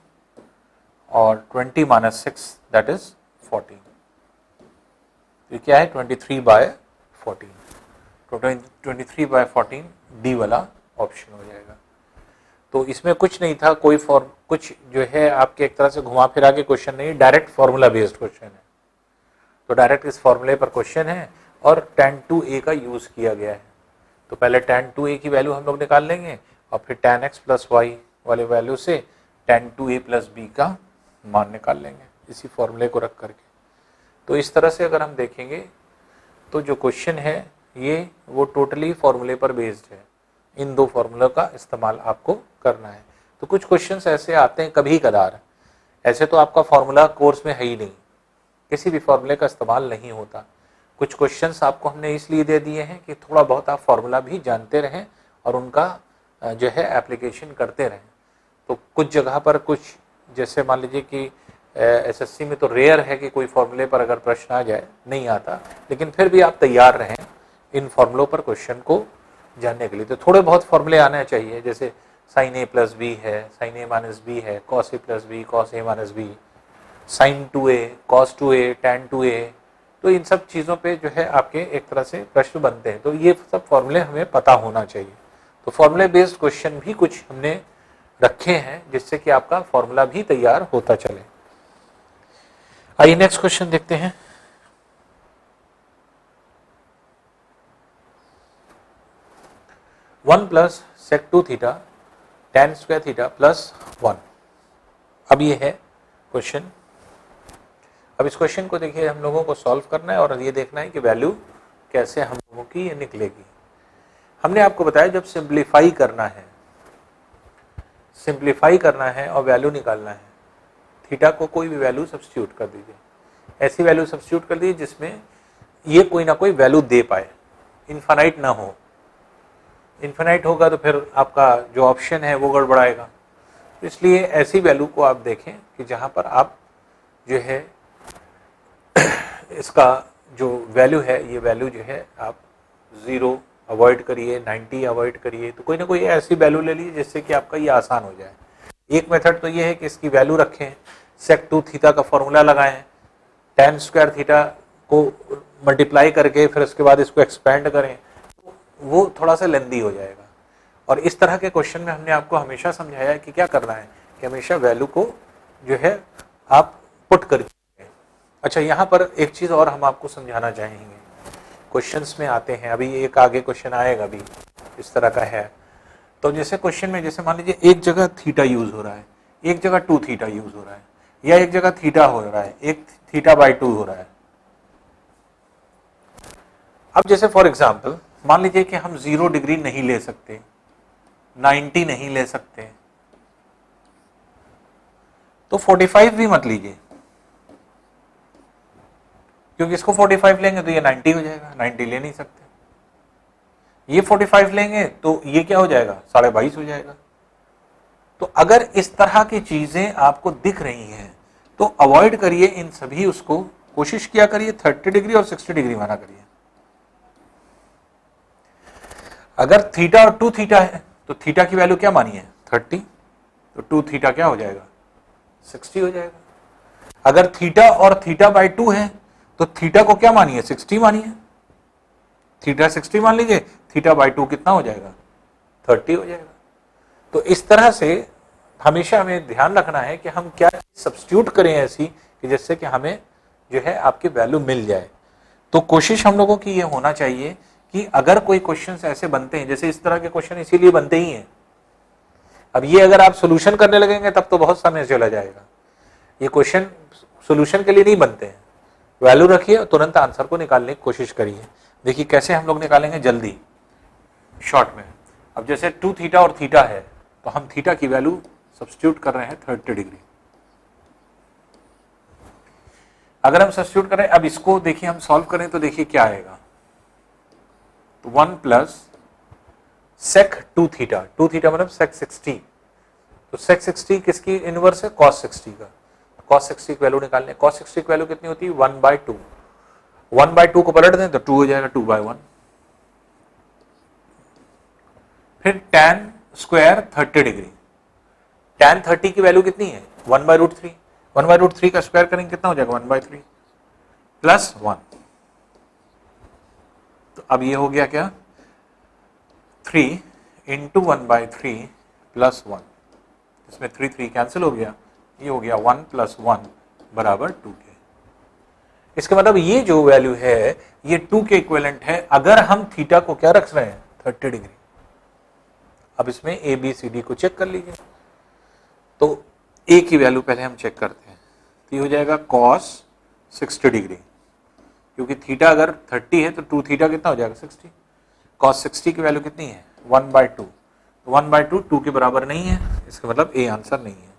और 20 माइनस 6 दैट इज 14। ये क्या है 23/14, तो 23/14 डी वाला ऑप्शन हो जाएगा। तो इसमें कुछ नहीं था, कोई फॉर्म कुछ जो है आपके एक तरह से घुमा फिरा के क्वेश्चन नहीं, डायरेक्ट फॉर्मूला बेस्ड क्वेश्चन है। तो डायरेक्ट इस फॉर्मूले पर क्वेश्चन है और tan 2a का यूज किया गया है। तो पहले tan 2a की वैल्यू हम लोग निकाल लेंगे और फिर tan x प्लस वाई वाले वैल्यू से tan 2a प्लस b का मान निकाल लेंगे इसी फॉर्मूले को रख करके। तो इस तरह से अगर हम देखेंगे तो जो क्वेश्चन है ये वो टोटली फॉर्मूले पर बेस्ड है। इन दो फॉर्मूला का इस्तेमाल आपको करना है। तो कुछ क्वेश्चंस ऐसे आते हैं कभी कदार, ऐसे तो आपका फॉर्मूला कोर्स में है ही नहीं, किसी भी फॉर्मूले का इस्तेमाल नहीं होता, कुछ क्वेश्चंस आपको हमने इसलिए दे दिए हैं कि थोड़ा बहुत आप फॉर्मूला भी जानते रहें और उनका जो है एप्लीकेशन करते रहें। तो कुछ जगह पर कुछ, जैसे मान लीजिए कि एसएससी में तो रेयर है कि कोई फॉर्मूले पर अगर प्रश्न आ जाए, नहीं आता, लेकिन फिर भी आप तैयार रहें इन फॉर्मूलों पर क्वेश्चन को जानने के लिए। तो थोड़े बहुत फॉर्मूले आने चाहिए, जैसे साइन ए प्लस बी है, साइन ए माइनस बी है, cos A plus B, cos A minus B, sine 2a, cos 2a, tan 2a। तो इन सब चीज़ों पे जो है आपके एक तरह से प्रश्न बनते हैं। तो ये सब फॉर्मूले हमें पता होना चाहिए। तो फॉर्मूले बेस्ड क्वेश्चन भी कुछ हमने रखे हैं जिससे कि आपका फॉर्मूला भी तैयार होता चले। आइए नेक्स्ट क्वेश्चन देखते हैं। One plus sec 2 theta tan square theta plus 1। अब ये है क्वेश्चन। अब इस क्वेश्चन को देखिए हम लोगों को सॉल्व करना है और ये देखना है कि वैल्यू कैसे हम लोगों की ये निकलेगी। हमने आपको बताया जब सिंप्लीफाई करना है और वैल्यू निकालना है, थीटा को कोई भी वैल्यू सब्स्टिट्यूट कर दीजिए। ऐसी वैल्यू सब्स्टिट्यूट कर दीजिए जिसमें ये कोई ना कोई वैल्यू दे पाए, इनफाइनाइट ना हो। इनफाइनाइट होगा तो फिर आपका जो ऑप्शन है वो गड़बड़ाएगा। इसलिए ऐसी वैल्यू को आप देखें कि जहां पर आप जो है इसका जो वैल्यू है, ये वैल्यू जो है आप 0 अवॉइड करिए, 90 अवॉइड करिए। तो कोई ना कोई ऐसी वैल्यू ले लीजिए जिससे कि आपका ये आसान हो जाए। एक मेथड तो ये है कि इसकी वैल्यू रखें, सेक 2 थीटा का फॉर्मूला लगाएं, tan स्क्वायर थीटा को मल्टीप्लाई करके फिर उसके बाद इसको एक्सपेंड करें, वो थोड़ा सा लेंदी हो जाएगा। और इस तरह के क्वेश्चन में हमने आपको हमेशा समझाया है कि क्या करना है कि हमेशा वैल्यू को जो है आप पुट करके। अच्छा, यहाँ पर एक चीज़ और हम आपको समझाना चाहेंगे, क्वेश्चंस में आते हैं, अभी एक आगे क्वेश्चन आएगा भी इस तरह का है। तो जैसे क्वेश्चन में जैसे मान लीजिए एक जगह थीटा यूज हो रहा है, एक जगह 2 थीटा यूज हो रहा है, या एक जगह थीटा हो रहा है, एक थीटा बाई 2 हो रहा है। अब जैसे फॉर एग्जाम्पल मान लीजिए कि हम 0 डिग्री नहीं ले सकते, 90 नहीं ले सकते, तो 45 भी मत लीजिए, क्योंकि इसको 45 लेंगे तो ये 90 हो जाएगा, 90 ले नहीं सकते। ये 45 लेंगे तो ये क्या हो जाएगा, 22.5 हो जाएगा। तो अगर इस तरह की चीजें आपको दिख रही हैं तो अवॉइड करिए इन सभी, उसको कोशिश किया करिए 30 डिग्री और 60 डिग्री माना करिए। अगर थीटा और 2 थीटा है तो थीटा की वैल्यू क्या मानी है 30, तो 2 थीटा क्या हो जाएगा 60 हो जाएगा। अगर थीटा और थीटा बाई 2 है तो थीटा को क्या मानिए 60 मानिए, थीटा 60 मान लीजिए, थीटा बाई 2 कितना हो जाएगा 30 हो जाएगा। तो इस तरह से हमेशा हमें ध्यान रखना है कि हम क्या सब्स्टिट्यूट करें ऐसी कि जिससे कि हमें जो है आपकी वैल्यू मिल जाए। तो कोशिश हम लोगों की ये होना चाहिए कि अगर कोई क्वेश्चंस ऐसे बनते हैं, जैसे इस तरह के क्वेश्चन इसीलिए बनते ही हैं। अब ये अगर आप सोल्यूशन करने लगेंगे तब तो बहुत समय चला जाएगा। ये क्वेश्चन सोल्यूशन के लिए नहीं बनते हैं, वैल्यू रखिए और तुरंत आंसर को निकालने की कोशिश करिए। देखिए कैसे हम लोग निकालेंगे जल्दी शॉर्ट में। अब जैसे 2 थीटा और थीटा है तो हम थीटा की वैल्यू सब्स्टिट्यूट कर रहे हैं 30 डिग्री। अगर हम सब्स्टिट्यूट करें, अब इसको देखिए हम सॉल्व करें तो देखिए क्या आएगा, तो 1 प्लस सेक 2 थीटा, 2 थीटा मतलब सेक 60, तो सेक 60 किसकी इनवर्स है कॉस 60 का। कॉस 60 की वैल्यू निकालने, कॉस 60 की वैल्यू कितनी होती है 1/2, 1/2 को पलट दें तो 2 हो जाएगा 2/1। फिर tan स्क्वायर 30 डिग्री, tan 30 की वैल्यू कितनी है 1/√3, 1/√3 का स्क्वायर करेंगे कितना हो जाएगा 1/3 प्लस 1। तो अब ये हो गया क्या 3 इंटू 1/3 प्लस 1, इसमें 3 कैंसिल हो गया, ये हो गया 1 प्लस 1 बराबर 2 के। इसका मतलब ये जो वैल्यू है ये 2 के इक्विवेलेंट है अगर हम थीटा को क्या रख रहे हैं 30 डिग्री। अब इसमें ए बी सी डी को चेक कर लीजिए, तो ए की वैल्यू पहले हम चेक करते हैं, तो ये हो जाएगा cos 60 डिग्री, क्योंकि थीटा अगर 30 है तो 2 थीटा कितना हो जाएगा 60, cos 60 की वैल्यू कितनी है 1/2, तो 1/2 2 के बराबर नहीं है, इसका मतलब ए आंसर नहीं है।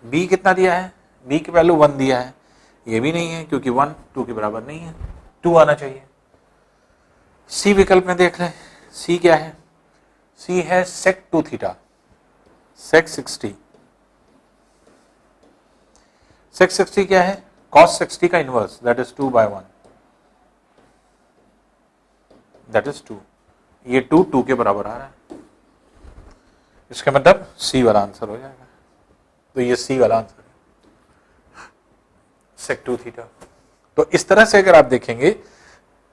बी कितना दिया है, बी की वैल्यू 1 दिया है, ये भी नहीं है क्योंकि 1 2 के बराबर नहीं है। 2 आना चाहिए। सी विकल्प में देख लें, सी क्या है, सी है sec 2 थीटा, sec 60। sec 60 क्या है, cos 60 का inverse, that is 2/1, that is 2। ये 2 के बराबर आ रहा है, इसका मतलब सी वाला आंसर हो जाएगा। तो ये सी वाला आंसर है, sec 2 थीटा। तो इस तरह से अगर आप देखेंगे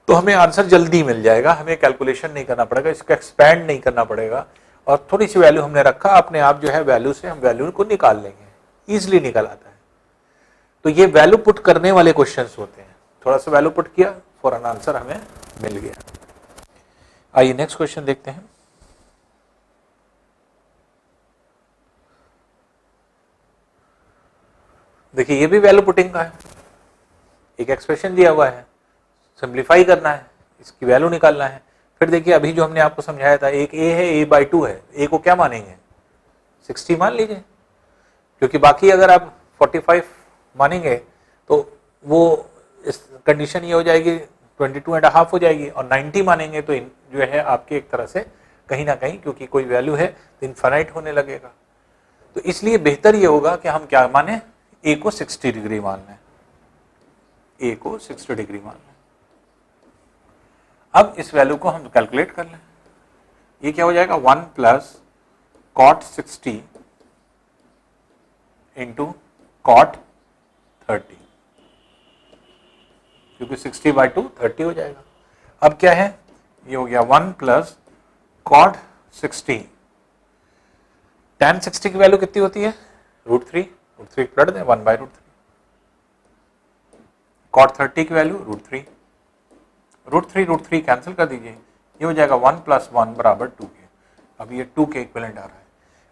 तो हमें आंसर जल्दी मिल जाएगा, हमें कैलकुलेशन नहीं करना पड़ेगा, इसको एक्सपैंड नहीं करना पड़ेगा, और थोड़ी सी वैल्यू हमने रखा, अपने आप जो है वैल्यू से हम वैल्यू को निकाल लेंगे, इजीली निकल आता है। तो ये वैल्यू पुट करने वाले क्वेश्चंस होते हैं, थोड़ा सा वैल्यू पुट किया, फौरन आंसर हमें मिल गया। आइए नेक्स्ट क्वेश्चन देखते हैं। देखिए ये भी वैल्यू पुटिंग का है, एक एक्सप्रेशन दिया हुआ है, सिंप्लीफाई करना है, इसकी वैल्यू निकालना है। फिर देखिए अभी जो हमने आपको समझाया था, एक a है, a/2 है, a को क्या मानेंगे, 60 मान लीजिए, क्योंकि बाकी अगर आप 45 मानेंगे तो वो इस कंडीशन ये हो जाएगी 22.5 हो जाएगी, और 90 मानेंगे तो जो है आपके एक तरह से कहीं ना कहीं, क्योंकि कोई वैल्यू है तो इनफाइनाइट होने लगेगा। तो इसलिए बेहतर ये होगा कि हम क्या माने, a को 60 डिग्री मान लें, a को 60 डिग्री मान लें। अब इस वैल्यू को हम कैलकुलेट कर लें, ये क्या हो जाएगा, 1 प्लस cot 60 इंटू cot 30, क्योंकि 60/2 30 हो जाएगा। अब क्या है, ये हो गया 1 प्लस cot 60, tan 60 की वैल्यू कितनी होती है, √3, √3 पलट दें, 1/√3, cot 30 की वैल्यू √3, √3 कैंसिल कर दीजिए, ये हो जाएगा 1 + 1 बराबर 2 के। अब ये 2 के इक्विवेलेंट आ रहा है,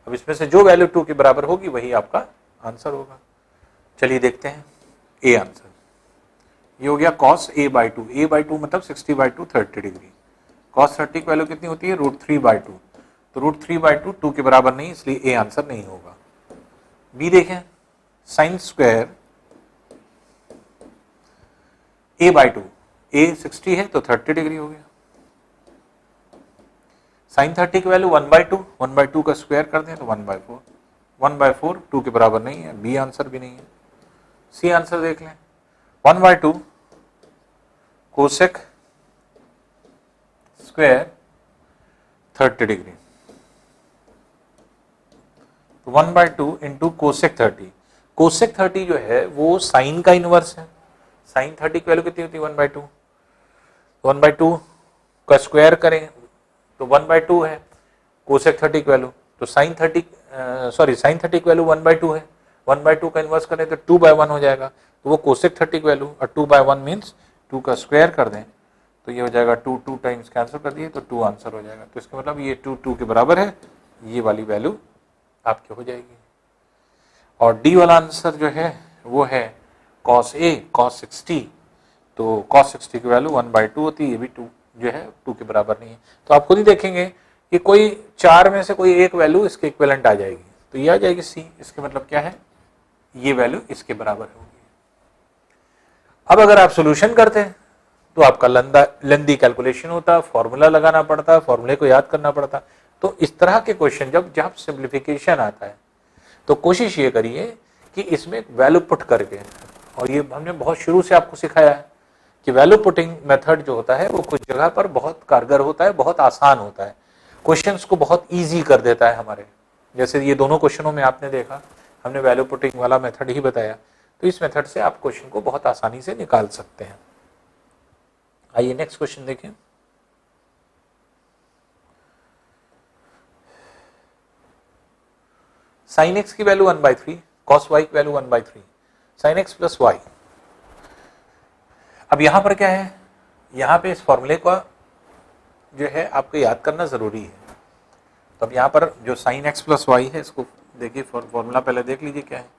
अब इसमें से जो वैल्यू 2 के बराबर होगी वही आपका आंसर होगा। चलिए देखते हैं ए आंसर, ये हो गया cos a/2, a/2 मतलब 60/2 30 डिग्री, cos 30 की वैल्यू कितनी होती है, √3/2, तो √3/2 2 के बराबर नहीं, इसलिए ए आंसर नहीं होगा। बी देखें, sin स्क्वायर a/2, a 60 है तो 30 डिग्री हो गया, sin 30 की वैल्यू 1/2, 1/2 का स्क्वायर कर दें तो 1/4, 1/4 2 के बराबर नहीं है, बी आंसर भी नहीं है। सी आंसर देख लें, 1/2 कोसेक स्क्वायर 30 डिग्री, तो 1/2 इंटू कोसेक 30, कोसेक 30 जो है वो साइन का इनवर्स है, साइन 30 की वैल्यू कितनी होती है, 1/2, 1/2 का स्क्वायर करें तो 1/2 है कोसेक 30 की वैल्यू, तो साइन 30 की वैल्यू 1/2 है, 1/2 का इनवर्स करें तो 2/1 हो जाएगा, तो वो कोसेक 30 की वैल्यू, और 2/1 मीन्स 2 का स्क्वायर कर दें तो ये हो जाएगा 2 टाइम्स कैंसिल कर दिए तो 2 आंसर हो जाएगा। तो इसका मतलब ये 2 के बराबर है, ये वाली वैल्यू आपकी हो जाएगी। और डी वाला आंसर जो है वो है cos A cos 60, तो cos 60 की वैल्यू 1/2 होती है, ये भी 2 जो है 2 के बराबर नहीं है। तो आप खुद ही देखेंगे कि कोई 4 में से कोई एक वैल्यू इसके इक्विवेलेंट आ जाएगी, तो ये आ जाएगी सी, इसके मतलब क्या है, ये वैल्यू इसके बराबर होगी। अब अगर आप सोल्यूशन करते हैं तो आपका लेंदी कैलकुलेशन होता, फॉर्मूला लगाना पड़ता, फॉर्मूले को याद करना पड़ता। तो इस तरह के क्वेश्चन जब सिंप्लीफिकेशन आता है तो कोशिश ये करिए कि इसमें वैल्यू पुट करके, और ये हमने बहुत शुरू से आपको सिखाया है कि वैल्यू पुटिंग मेथड जो होता है वो कुछ जगह पर बहुत कारगर होता है, बहुत आसान होता है, क्वेश्चंस को बहुत इजी कर देता है हमारे। जैसे ये दोनों क्वेश्चनों में आपने देखा, हमने वैल्यू पुटिंग वाला मेथड ही बताया, तो इस मेथड से आप क्वेश्चन को बहुत आसानी से निकाल सकते हैं। आइए नेक्स्ट क्वेश्चन देखें। sin x की वैल्यू 1/3, cos y की value 1/3, sin x plus y। अब यहां पर क्या है, यहां पे इस फॉर्मूले का जो है आपको याद करना जरूरी है। तो अब यहां पर जो sin x प्लस y है, इसको देखिए, फॉर्मूला पहले देख लीजिए क्या है,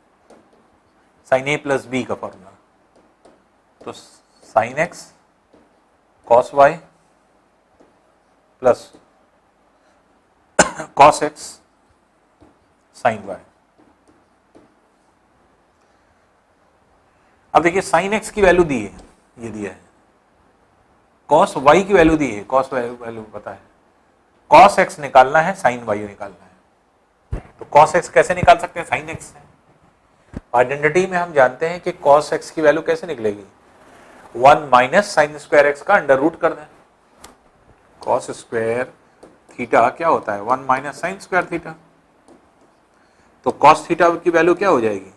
sin a प्लस b का फॉर्मूला, तो sin x cos y plus cos x sin y। अब देखिए sin x की वैल्यू दी है, ये दिया है, कॉस वाई की वैल्यू दी है, कॉस वैल्यू पता है, कॉस एक्स निकालना है, साइन वाई निकालना है। तो कॉस एक्स कैसे निकाल सकते हैं, साइन एक्स से। आइडेंटिटी में हम जानते हैं कि कॉस एक्स की वैल्यू कैसे निकलेगी, 1 माइनस साइन स्क्वायर एक्स का अंडर रूट कर दें। कॉस स्क्वायर थीटा क्या होता है, 1 माइनस साइन स्क्वायर थीटा। तो कॉस थीटा की वैल्यू क्या हो जाएगी,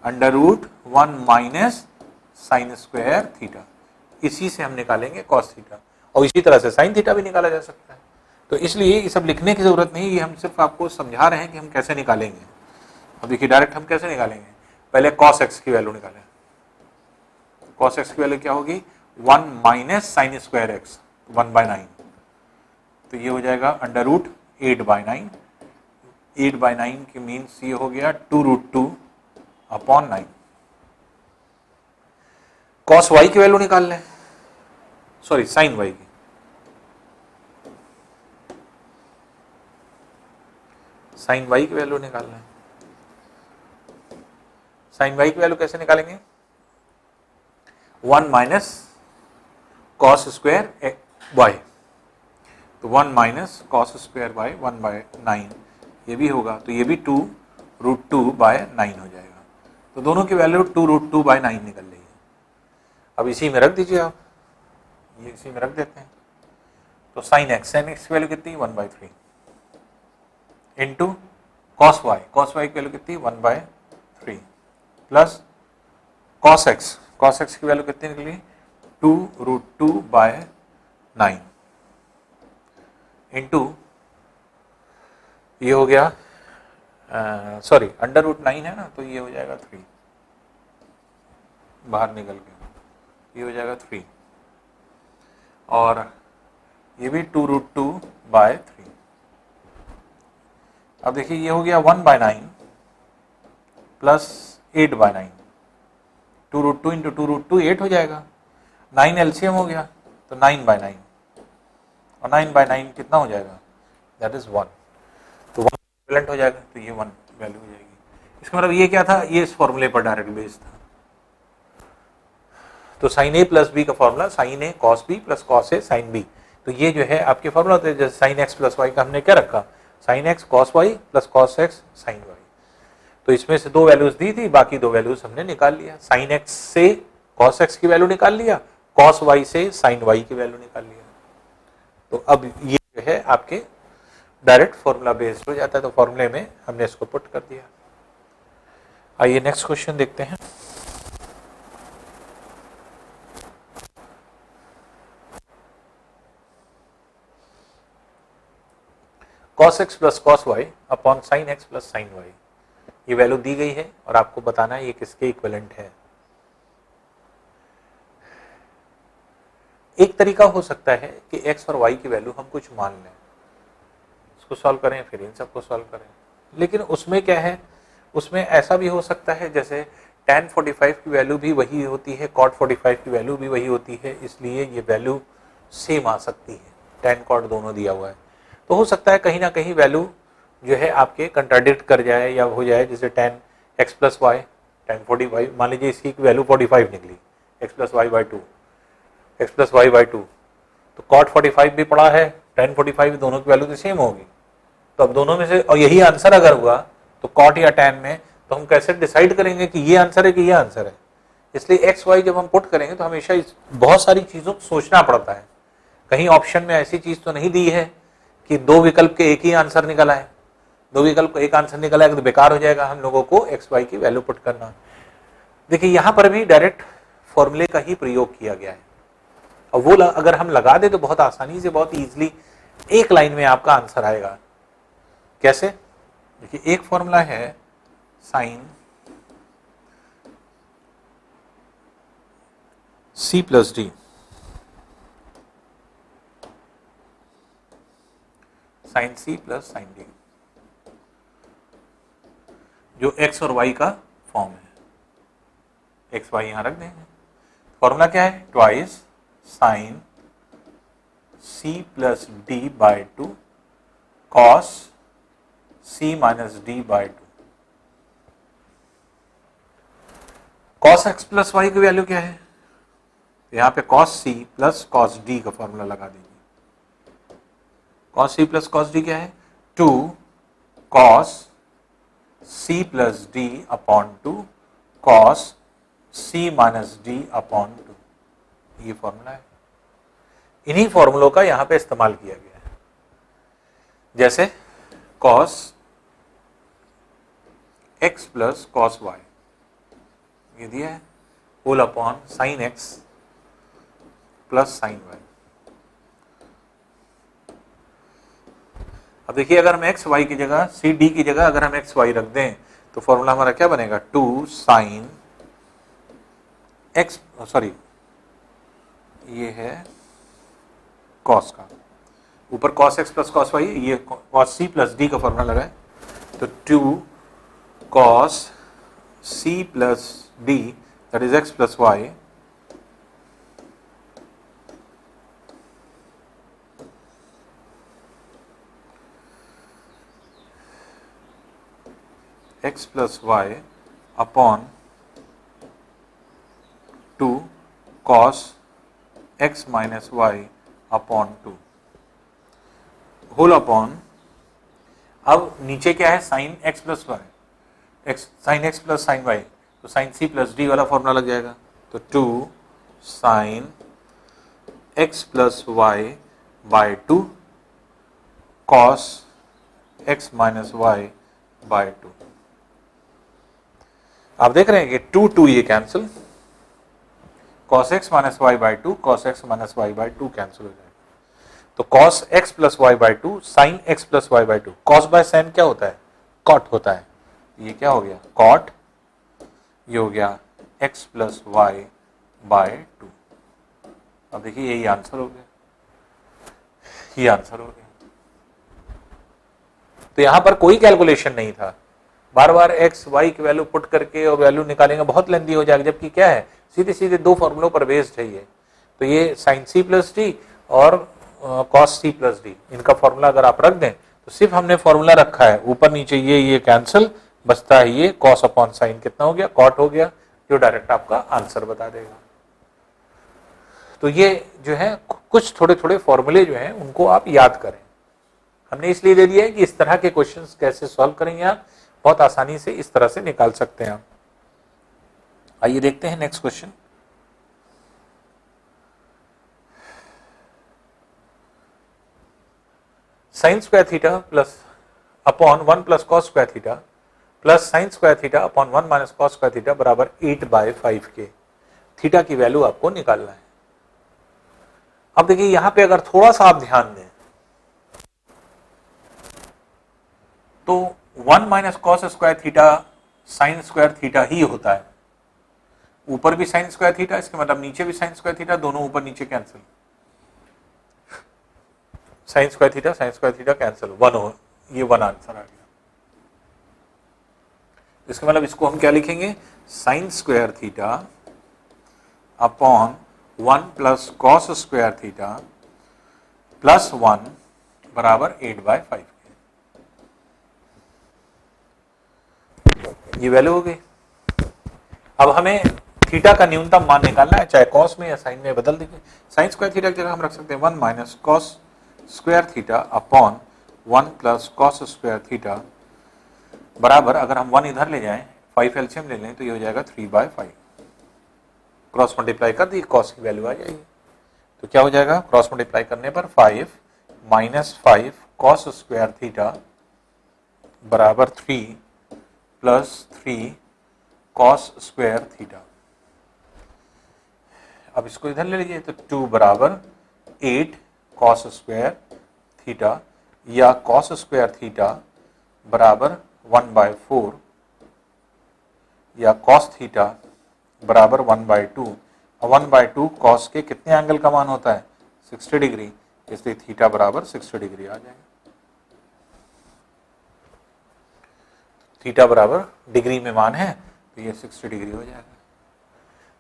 under root 1 minus sine square theta. इसी से हम निकालेंगे कॉस थीटा, और इसी तरह से साइन थीटा भी निकाला जा सकता है। तो इसलिए ये सब लिखने की जरूरत नहीं, ये हम सिर्फ आपको समझा रहे हैं कि हम कैसे निकालेंगे। अब देखिए डायरेक्ट हम कैसे निकालेंगे, पहले कॉस एक्स की वैल्यू निकालें। कॉस एक्स की वैल्यू क्या होगी, 1 माइनस साइन स्क्वायर एक्स 1/9। तो ये हो जाएगा अंडर रूट 8/9। 8/9 की मीन्स ये हो गया 2√2/9। कॉस वाई की वैल्यू निकाल लें, सॉरी साइन वाई की। साइन वाई की वैल्यू निकाल लें। साइन वाई की वैल्यू कैसे निकालेंगे, 1 माइनस कॉस स्क्वायर वाई, तो 1 माइनस कॉस स्क्वायर बाय 1/9 ये भी होगा, तो ये भी 2√2/9 हो जाएगा। तो दोनों की वैल्यू 2√2/9 निकल रही है। अब इसी में रख दीजिए आप, ये इसी में रख देते हैं। तो साइन एक्स की वैल्यू कितनी, 1/3 इंटू कॉस वाई की वैल्यू कितनी, 1/3 प्लस कॉस एक्स की वैल्यू कितनी निकली, 2√2/9 इंटू ये हो गया, सॉरी अंडर रूट 9 है ना, तो ये हो जाएगा 3 बाहर निकल के, ये हो जाएगा 3 और ये भी 2√2/3। अब देखिए ये हो गया 1/9 प्लस 8/9, 2√2 इंटू 2√2 8 हो जाएगा, 9 एलसीएम हो गया तो 9/9, और 9/9 कितना हो जाएगा, दैट इज 1। तो 1 इक्विवेलेंट हो जाएगा, तो ये 1 वैल्यू हो जाएगी। इसका मतलब ये क्या था, ये इस फॉर्मूले पर डायरेक्ट बेस्ड था। तो साइन ए प्लस बी का formula sine A cos B plus cos A sine B. तो ये जो है आपके फॉर्मूला होते हैं, जैसे साइन एक्स प्लस वाई का हमने क्या रखा, sine X cos Y plus cos X sine Y. तो इसमें से 2 वैल्यूज दी थी, बाकी 2 वैल्यूज हमने निकाल लिया। साइन एक्स से कॉस एक्स की वैल्यू निकाल लिया, कॉस वाई से साइन वाई की वैल्यू निकाल लिया। तो अब ये जो है आपके डायरेक्ट फॉर्मूला बेस्ड हो जाता है। तो फॉर्मूले में हमने इसको पुट कर दिया। आइए नेक्स्ट क्वेश्चन देखते हैं। cos x plus cos Y upon sine X plus sine Y, ये वैल्यू दी गई है और आपको बताना है ये किसके इक्विवेलेंट है। एक तरीका हो सकता है कि x और y की वैल्यू हम कुछ मान लें, इसको सॉल्व करें फिर इन सबको सॉल्व करें। लेकिन उसमें क्या है, उसमें ऐसा भी हो सकता है जैसे tan 45 की वैल्यू भी वही होती है, cot 45 की वैल्यू भी वही होती है, इसलिए ये वैल्यू सेम आ सकती है। tan cot दोनों दिया हुआ है, तो हो सकता है कहीं ना कहीं वैल्यू जो है आपके कंट्राडिक्ट कर जाए या हो जाए, जैसे tan x plus Y tan 45, मान लीजिए इसकी वैल्यू 45 निकली, x plus Y by 2 x plus Y by 2, तो cot 45 भी पड़ा है, tan 45, दोनों की वैल्यू तो सेम होगी। तो अब दोनों में से, और यही आंसर अगर हुआ तो cot या tan में, तो हम कैसे डिसाइड करेंगे कि ये आंसर है कि ये आंसर है। इसलिए x y जब हम पुट करेंगे तो हमेशा बहुत सारी चीज़ों को सोचना पड़ता है। कहीं ऑप्शन में ऐसी चीज़ तो नहीं दी है कि 2 विकल्प के एक ही आंसर निकल आए, 2 विकल्प का एक आंसर निकल आएगा तो बेकार हो जाएगा हम लोगों को x y की वैल्यू पुट करना। देखिए यहाँ पर भी डायरेक्ट फॉर्मूले का ही प्रयोग किया गया है, और वो अगर हम लगा दे तो बहुत आसानी से, बहुत ईजिली एक लाइन में आपका आंसर आएगा। कैसे, देखिए एक फॉर्मूला है sine c plus D, sine c plus sine D, जो x और y का फॉर्म है। x y यहां रख देंगे। फॉर्मूला क्या है, twice sine c plus D by 2 cos c minus D by 2। Cos x plus Y की वैल्यू क्या है, तो यहाँ पे cos c plus cos d का फॉर्मूला लगा दीजिए। cos c plus cos d क्या है? 2 cos c plus d upon 2 cos c minus d upon 2, ये फॉर्मूला है। इन्हीं फॉर्मूलों का यहाँ पे इस्तेमाल किया गया है। जैसे cos x plus cos y ये दिया है, whole upon sine x plus sine y। अब देखिए अगर हम एक्स वाई की जगह सी डी की जगह अगर हम एक्स वाई रख दें तो फॉर्मूला हमारा क्या बनेगा? 2 साइन एक्स, सॉरी ये है कॉस का, ऊपर cos X plus cos Y, ये कॉस सी प्लस डी का फॉर्मूला लगा है, तो 2 cos C plus D that is X plus Y x plus Y upon 2 cos x minus Y upon 2 whole upon, अब नीचे क्या है? Sine x plus Y, sine x plus sine Y, तो sine c plus D वाला formula लग जाएगा। तो 2 sine x plus Y by 2 cos x minus Y by 2। आप देख रहे हैं कि 2 2 ये cancel, cos x minus Y by 2 cos x minus Y by 2 cancel हो जाएगा। तो cos x plus Y by 2 sine x plus Y by 2, cos by sine क्या होता है? cot होता है। ये क्या हो गया? cot, ये हो गया x प्लस वाई बाय 2। अब देखिए यही आंसर हो गया, ये आंसर हो गया। तो यहां पर कोई कैलकुलेशन नहीं था, बार बार x y की वैल्यू पुट करके और वैल्यू निकालेंगे बहुत लेंदी हो जाएगा, जबकि क्या है? सीधे सीधे दो फॉर्मूलों पर बेस्ड है ये। तो ये साइन c प्लस डी और cos c प्लस डी, इनका फॉर्मूला अगर आप रख दें तो सिर्फ हमने फॉर्मूला रखा है, ऊपर नीचे ये कैंसिल, बचता है ये cos अपॉन साइन कितना हो गया? cot हो गया, जो डायरेक्ट आपका आंसर बता देगा। तो ये जो है कुछ थोड़े थोड़े फॉर्मूले जो हैं उनको आप याद करें। हमने इसलिए दे दिया है कि इस तरह के क्वेश्चंस कैसे सॉल्व करेंगे आप, बहुत आसानी से इस तरह से निकाल सकते हैं आप। आइए देखते हैं next question. Sign square theta plus upon 1 plus cos square theta plus sign square theta upon 1 minus cos square theta बराबर 8/5 के। थीटा की वैल्यू आपको निकालना है। अब देखिए यहां पे अगर थोड़ा सा आप ध्यान दें तो 1 minus cos square theta sine square theta ही होता है। ऊपर भी साइन स्क्वायर थीटा, इसके मतलब नीचे भी साइन स्क्वायर थीटा, दोनों ऊपर नीचे cancel, sign square theta cancel, 1 हो, ये 1 आंसर आ गया। इसके मतलब इसको हम क्या लिखेंगे? Sign square theta upon 1 plus cos square theta plus 1 बराबर 8/5 के। ये वैल्यू हो गई। अब हमें थीटा का न्यूनतम मान निकालना है, चाहे कॉस में या साइन में बदल दीजिए। साइन स्क्वायर थीटा की जगह हम रख सकते हैं 1 minus cos square theta upon 1 plus cos square theta बराबर, अगर हम 1 इधर ले जाएं, 5 एलसीएम ले लें तो ये हो जाएगा 3/5। क्रॉस मल्टीप्लाई कर दी, कॉस की वैल्यू आ जाएगी। तो क्या हो जाएगा? क्रॉस मल्टीप्लाई करने पर 5 माइनस 5 कॉस स्क्वायर थीटा बराबर 3 प्लस 3 कॉस स्क्वायर थीटा। अब इसको इधर ले लीजिए तो 2 बराबर 8 कॉस स्क्वायर थीटा या कॉस स्क्वायर थीटा बराबर 1/4 या कॉस थीटा बराबर 1/2। 1/2 कॉस के कितने एंगल का मान होता है? 60 डिग्री, इसलिए थीटा बराबर 60 डिग्री आ जाएगा। थीटा बराबर डिग्री में मान है तो ये 60 डिग्री हो जाएगा।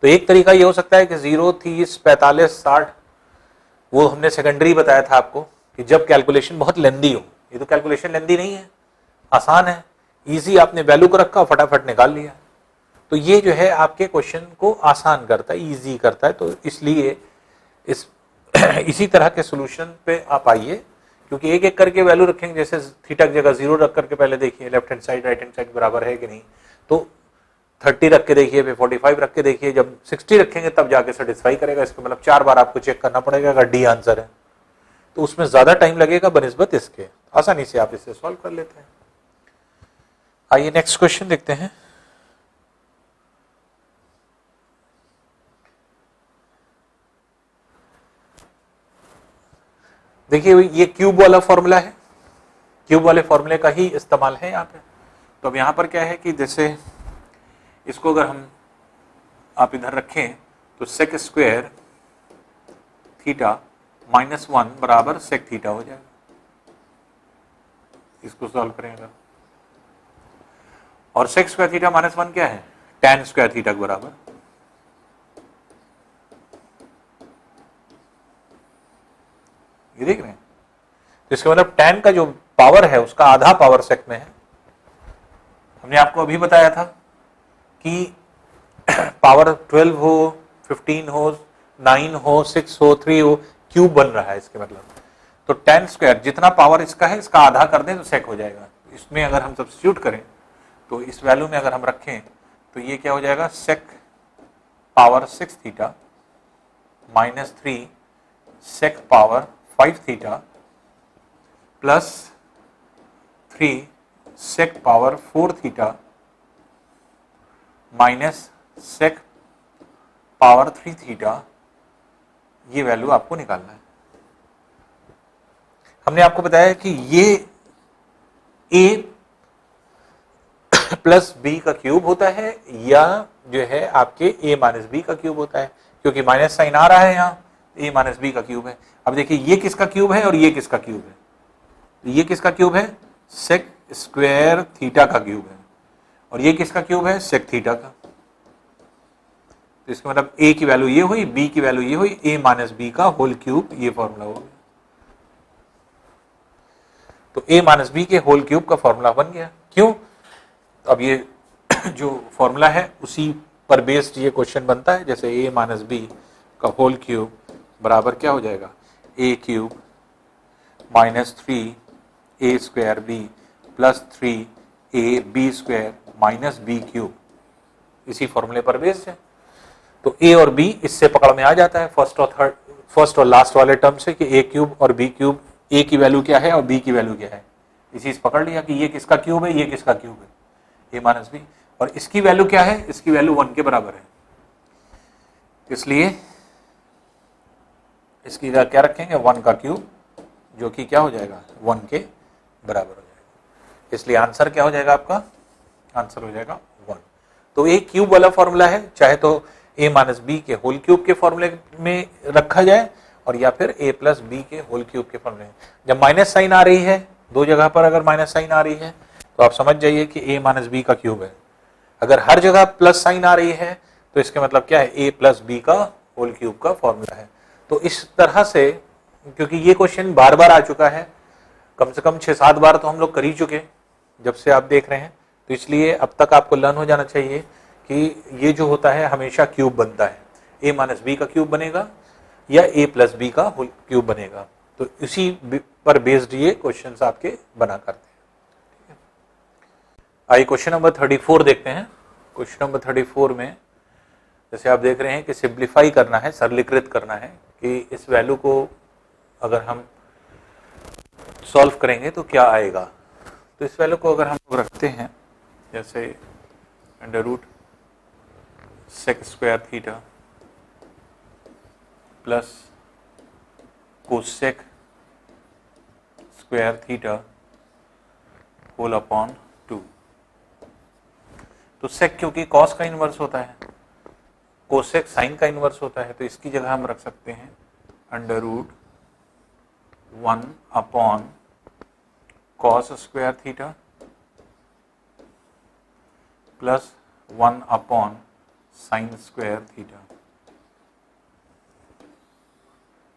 तो एक तरीका ये हो सकता है कि 0, 30, 45, 60, वो हमने सेकेंडरी बताया था आपको कि जब कैलकुलेशन बहुत लेंदी हो। ये तो कैलकुलेशन लेंदी नहीं है, आसान है, इजी, आपने वैल्यू को रखा फटाफट निकाल लिया। तो ये जो है आपके क्वेश्चन को आसान करता है, इजी करता है। तो इसलिए इस इसी तरह के सॉल्यूशन पे आप आइए, क्योंकि एक एक करके वैल्यू रखेंगे। जैसे थीटा की जगह 0 रख करके पहले देखिए left hand side right hand side बराबर है कि नहीं, तो 30 रख के देखिए, फिर 45 रख के देखिए। जब 60 रखेंगे तब जाके सेटिस्फाई करेगा। इसका मतलब 4 बार आपको चेक करना पड़ेगा अगर डी आंसर है, तो उसमें ज्यादा टाइम लगेगा बनिस्बत इसके। आसानी से आप इसे सॉल्व कर लेते हैं। आइए नेक्स्ट क्वेश्चन देखते हैं। देखिए ये क्यूब वाला फॉर्मूला है, क्यूब वाले फॉर्मूले का ही इस्तेमाल है यहाँ पे। तो अब यहाँ पर क्या है कि जैसे इसको अगर हम आप इधर रखें तो सेक स्क्वायर थीटा -1 बराबर सेक थीटा हो जाएगा। इसको सॉल्व करेंगे और सेक स्क्वायर थीटा -1 क्या है, tan स्क्वायर थीटा के बराबर। ये देख रहे हैं, तो इसका मतलब tan का जो पावर है उसका आधा पावर सेक में है। हमने आपको अभी बताया था कि पावर 12 हो, 15 हो, 9 हो, 6 हो, 3 हो, क्यूब बन रहा है इसके मतलब। तो tan स्क्वायर जितना पावर इसका है इसका आधा कर दें तो सेक हो जाएगा। इसमें अगर हम सब्स्टिट्यूट करें तो इस वैल्यू में अगर हम रखें तो ये क्या हो जाएगा, sec power 6 theta -3 sec power 5 theta plus 3 sec power 4 theta minus sec power 3 theta, ये वैल्यू आपको निकालना है। हमने आपको बताया कि ये a प्लस बी का क्यूब होता है या जो है आपके a माइनस बी का क्यूब होता है, क्योंकि माइनस साइन आ रहा है यहाँ, a माइनस बी का क्यूब है। अब देखिए ये किसका क्यूब है और ये किसका क्यूब है, तो ये किसका क्यूब है, सेक स्क्वायर थीटा का क्यूब है, और ये किसका क्यूब है, सेक थीटा का। तो इसका मतलब a की वैल्यू ये हुई, b की वैल्यू ये हुई, a माइनस बी का होल क्यूब, ये फॉर्मूला हो गया। तो a माइनस बी के होल क्यूब का फॉर्मूला बन गया। क्यों, अब ये जो फॉर्मूला है उसी पर बेस्ड ये क्वेश्चन बनता है। जैसे a माइनस बी का होल क्यूब बराबर क्या हो जाएगा, a cube minus 3 a square b plus 3 ab square minus B cube, इसी फॉर्मूले पर बेस्ड है। तो a और b इससे पकड़ में आ जाता है फर्स्ट और लास्ट वाले टर्म से कि a क्यूब और b क्यूब, a की वैल्यू क्या है और b की वैल्यू क्या है। इसी से पकड़ लिया कि ये किसका क्यूब है, ये किसका क्यूब है, a माइनस बी, और इसकी वैल्यू क्या है, इसकी वैल्यू 1 के बराबर है। इसलिए इसकी जगह क्या रखेंगे, 1 का क्यूब, जो कि क्या हो जाएगा 1 के बराबर हो जाएगा। इसलिए आंसर क्या हो जाएगा आपका, आंसर हो जाएगा 1। तो a क्यूब वाला फॉर्मूला है, चाहे तो a माइनस बी के होल क्यूब के फॉर्मूले में रखा जाए और या फिर a प्लस बी के होल क्यूब के फॉर्मूले में। जब माइनस साइन आ रही है, दो जगह पर अगर माइनस साइन आ रही है तो आप समझ जाइए कि a माइनस बी का क्यूब है। अगर हर जगह प्लस साइन आ रही है तो इसके मतलब क्या है, a प्लस बी का होल क्यूब का फॉर्मूला है। तो इस तरह से, क्योंकि ये क्वेश्चन बार बार आ चुका है, कम से कम 6-7 बार तो हम लोग कर ही चुके जब से आप देख रहे हैं, तो इसलिए अब तक आपको लर्न हो जाना चाहिए कि ये जो होता है हमेशा क्यूब बनता है, a माइनस बी का क्यूब बनेगा या a प्लस बी का होल क्यूब बनेगा। तो इसी पर बेस्ड ये क्वेश्चंस आपके बना करते हैं। आइए क्वेश्चन नंबर 34 देखते हैं। क्वेश्चन नंबर 34 में जैसे आप देख रहे हैं कि सिंप्लीफाई करना है, सरलीकृत करना है कि इस वैल्यू को अगर हम सॉल्व करेंगे तो क्या आएगा। तो इस वैल्यू को अगर हम रखते हैं जैसे under root sec square theta plus cosec square theta whole upon 2। तो सेक क्योंकि कॉस का इनवर्स होता है, कोसेक साइन का इनवर्स होता है, तो इसकी जगह हम रख सकते हैं under root 1 upon cos square theta plus 1 upon sine square theta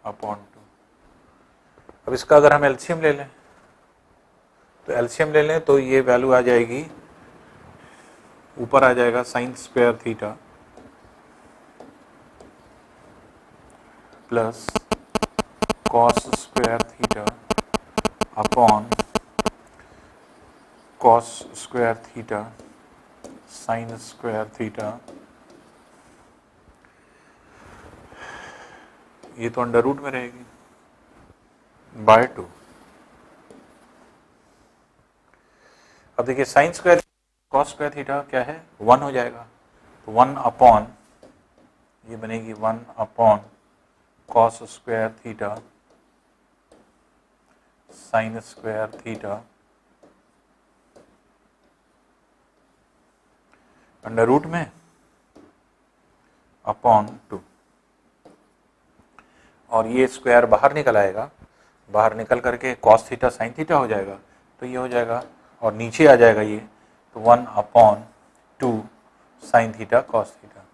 upon 2। अब इसका अगर हम एलसीएम ले लें तो एलसीएम ले लें तो ये वैल्यू आ जाएगी ऊपर आ जाएगा sign square theta plus cos square theta upon cos square theta sine square theta, ये तो अंडर रूट में रहेगी, बाय 2। अब देखिए sine square cos square theta क्या है, 1 हो जाएगा, तो 1 अपॉन ये बनेगी 1 upon cos square theta sine square theta under root में अपॉन 2, और ये स्क्वायर बाहर निकल आएगा, बाहर निकल करके कॉस थीटा साइन थीटा हो जाएगा, तो ये हो जाएगा और नीचे आ जाएगा ये, तो 1 upon 2 sine theta cos theta.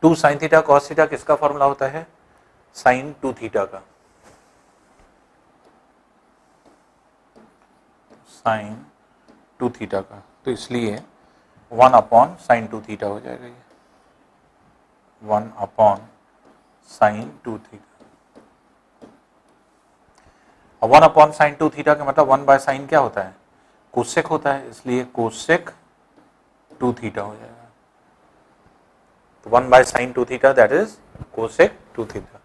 2 sine theta cos theta किसका फॉर्मूला होता है, साइन 2 थीटा का, साइन 2 थीटा का, तो इसलिए 1 अपॉन साइन 2 थीटा हो जाएगा ये, 1 अपॉन साइन 2 थीटा। अब 1 अपॉन साइन 2 थीटा का मतलब 1 बाय साइन क्या होता है, कोसेक होता है, इसलिए कोसेक 2 थीटा हो जाएगा, तो 1 by sine 2 theta that is cosec 2 theta,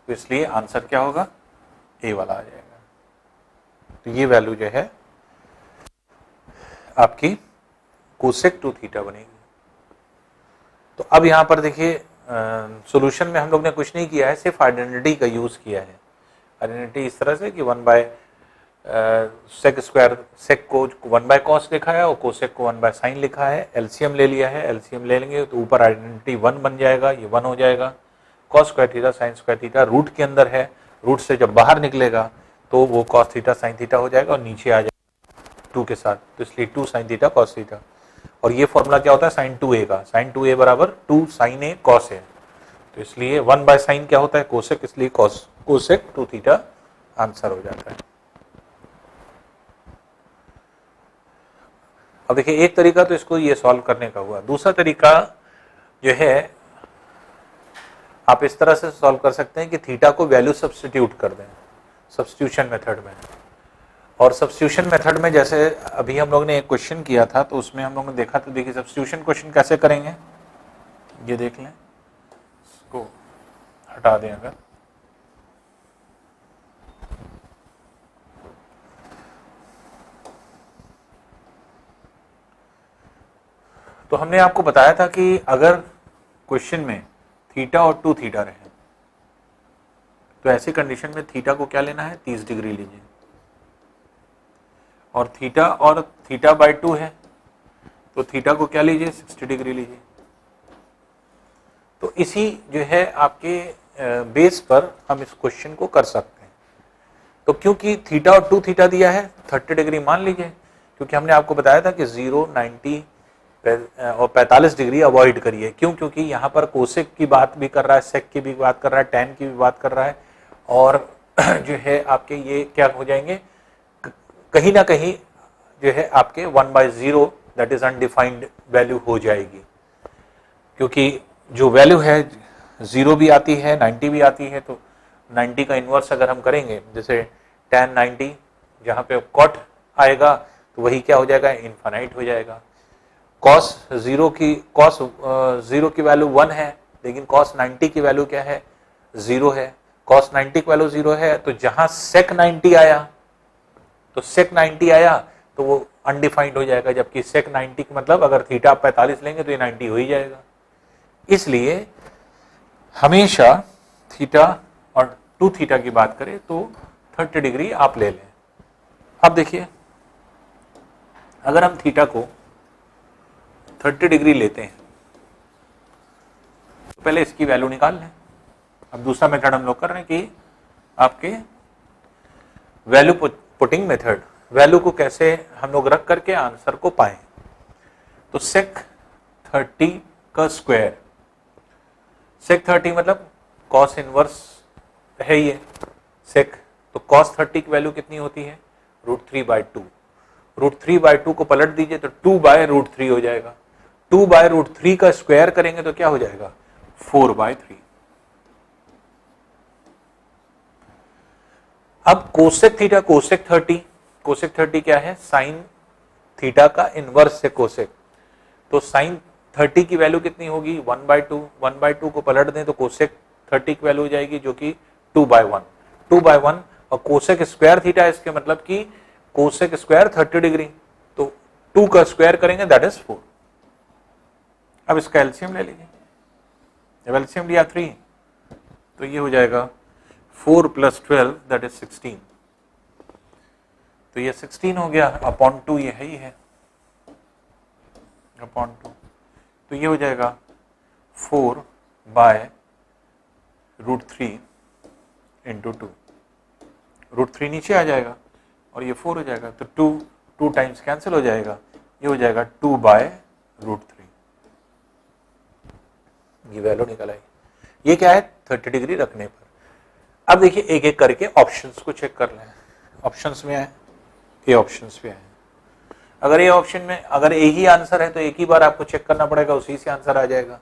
तो इसलिए आंसर क्या होगा, ए वाला आ जाएगा। तो ये वैल्यू जो है आपकी कोसेक 2 थीटा बनेगी। तो अब यहां पर देखिए सॉल्यूशन में हम लोग ने कुछ नहीं किया है, सिर्फ आइडेंटिटी का यूज किया है। आइडेंटिटी इस तरह से कि 1 बाय सेक स्क्वायर, सेक को 1 बाय कॉस लिखा है और कोसेक को 1 बाय साइन लिखा है, एलसीएम ले लिया है, एलसीएम ले लेंगे तो ऊपर आइडेंटिटी 1 बन जाएगा, ये 1 हो जाएगा, cos square theta sine square theta root के अंदर है, रूट से जब बाहर निकलेगा तो वो कॉस थीटा साइन थीटा हो जाएगा और नीचे आ जाएगा 2 के साथ, तो इसलिए 2 साइन थीटा कॉस थीटा। और ये फॉर्मूला क्या होता है साइन 2a का, साइन 2a बराबर 2 साइन a कॉस a, तो इसलिए 1 बाय साइन क्या होता है कोसेक, इसलिए कोसेक 2 थीटा आंसर हो जाता है। अब देखिए एक तरीका तो इसको ये सॉल्व करने का हुआ, दूसरा तरीका जो है आप इस तरह से सॉल्व कर सकते हैं कि थीटा को वैल्यू सब्स्टिट्यूट कर दें सब्स्टिट्यूशन मेथड में। और सब्स्टिट्यूशन मेथड में जैसे अभी हम लोग ने एक क्वेश्चन किया था तो उसमें हम लोग ने देखा, तो देखिए सब्स्टिट्यूशन क्वेश्चन कैसे करेंगे, ये देख लें, इसको हटा दें अगर, तो हमने आपको बताया था कि अगर क्वेश्चन में थीटा और 2 थीटा रहे तो ऐसी कंडीशन में थीटा को क्या लेना है 30 डिग्री लीजिए, और थीटा बाय 2 है तो थीटा को क्या लीजिए 60 डिग्री लीजिए। तो इसी जो है आपके बेस पर हम इस क्वेश्चन को कर सकते हैं। तो क्योंकि थीटा और 2 थीटा दिया है 30 डिग्री मान लीजिए, क्योंकि हमने आपको बताया था कि 0, 90 और 45 डिग्री अवॉइड करिए। क्यों, क्योंकि यहाँ पर कोसेक की बात भी कर रहा है, सेक की भी बात कर रहा है, टैन की भी बात कर रहा है, और जो है आपके ये क्या हो जाएंगे, कहीं ना कहीं जो है आपके 1/0 दैट इज अनडिफाइंड वैल्यू हो जाएगी, क्योंकि जो वैल्यू है 0 भी आती है 90 भी आती है, तो 90 का इन्वर्स अगर हम करेंगे, जैसे tan 90 जहाँ पे कॉट आएगा तो वही क्या हो जाएगा इनफाइनाइट हो जाएगा। cos 0 की वैल्यू 1 है, लेकिन cos 90 की वैल्यू क्या है 0 है। cos 90 की वैल्यू 0 है, तो जहां sec 90 आया तो sec 90 आया तो वो अनडिफाइंड हो जाएगा, जबकि sec 90 का मतलब अगर थीटा आप 45 लेंगे तो ये 90 हो ही जाएगा। इसलिए हमेशा थीटा और 2 थीटा की बात करें तो 30 डिग्री आप ले लें। अब देखिए अगर हम थीटा को 30 डिग्री लेते हैं तो पहले इसकी वैल्यू निकाल लें। अब दूसरा मेथड हम लोग कर रहे हैं कि आपके वैल्यू पुटिंग मेथड, वैल्यू को कैसे हम लोग रख करके आंसर को पाएं। तो sec 30 का स्क्वायर, sec 30 मतलब cos इनवर्स है ये sec, तो cos 30 की वैल्यू कितनी होती है √3/2, √3/2 को पलट दीजिए तो 2/√3 हो जाएगा। 2/√3 का स्क्वायर करेंगे तो क्या हो जाएगा 4/3। अब कोसेक थीटा कोसेक 30 क्या है साइन थीटा का इनवर्स है कोसेक। तो साइन 30 की वैल्यू कितनी होगी 1/2 को पलट दें तो कोसेक 30 की वैल्यू हो जाएगी जो कि 2/1 और कोसेक स्क्वायर थीटा इसके मतलब कि कोसेक स्क्वायर 30 डिग्री, तो 2 का स्क्वायर करेंगे दैट इज 4। अब इसका एलसीएम ले लीजिए, जब एलसीएम लिया 3 तो ये हो जाएगा 4 + 12 दैट इज 16, तो ये 16 हो गया अपॉन 2, ये है ही है अपॉन 2, तो ये हो जाएगा 4/√3 इंटू 2, √3 नीचे आ जाएगा और ये 4 हो जाएगा, तो 2 टाइम्स कैंसिल हो जाएगा, ये हो जाएगा 2/√3, ये वैल्यू निकल आई। ये क्या है 30 डिग्री रखने पर। अब देखिए एक एक करके ऑप्शंस को चेक कर लें। ऑप्शंस में आए, ये ऑप्शंस पे आए, अगर ये ऑप्शन में अगर एक ही आंसर है तो एक ही बार आपको चेक करना पड़ेगा, उसी से आंसर आ जाएगा।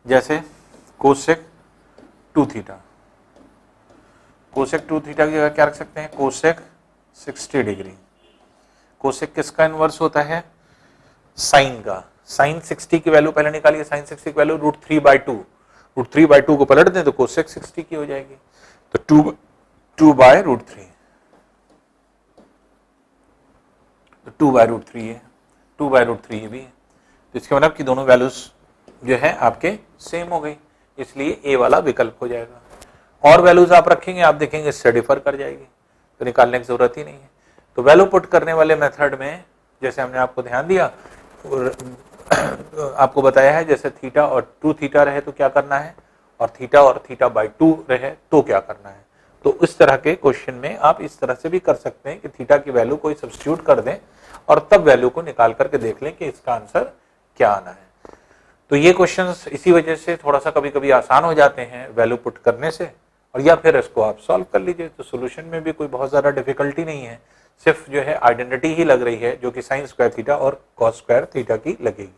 जैसे कोसेक 2 थीटा, कोसेक 2 थीटा की जगह क्या रख सकते हैं कोसेक 60 डिग्री। कोसेक किसका इनवर्स होता है साइन का। साइन 60 की वैल्यू पहले निकालिए, साइन 60 की वैल्यू √3/2, √3/2 को पलट दें तो कोसेक 60 की हो जाएगी, तो 2/√3, तो 2/√3 है, 2/√3 भी है, तो इसके मतलब कि दोनों वैल्यूज जो है आपके सेम हो गई, इसलिए ए वाला विकल्प हो जाएगा। और वैल्यूज आप रखेंगे आप देखेंगे इससे डिफर कर जाएगी, तो निकालने की जरूरत ही नहीं है। तो वैल्यू पुट करने वाले मेथड में जैसे हमने आपको ध्यान दिया और आपको बताया है, जैसे थीटा और 2 थीटा रहे तो क्या करना है, और थीटा/2 रहे तो क्या करना है। तो इस तरह के क्वेश्चन में आप इस तरह से भी कर सकते हैं कि थीटा की वैल्यू कोई सब्स्टिट्यूट कर दें और तब वैल्यू को निकाल करके देख लें कि इसका आंसर क्या आना है। तो ये क्वेश्चंस इसी वजह से थोड़ा सा कभी कभी आसान हो जाते हैं वैल्यू पुट करने से, और या फिर इसको आप सॉल्व कर लीजिए, तो सोल्यूशन में भी कोई बहुत ज़्यादा डिफिकल्टी नहीं है, सिर्फ जो है आइडेंटिटी ही लग रही है जो कि साइन स्क्वायर थीटा और कॉस स्क्वायर थीटा की लगेगी।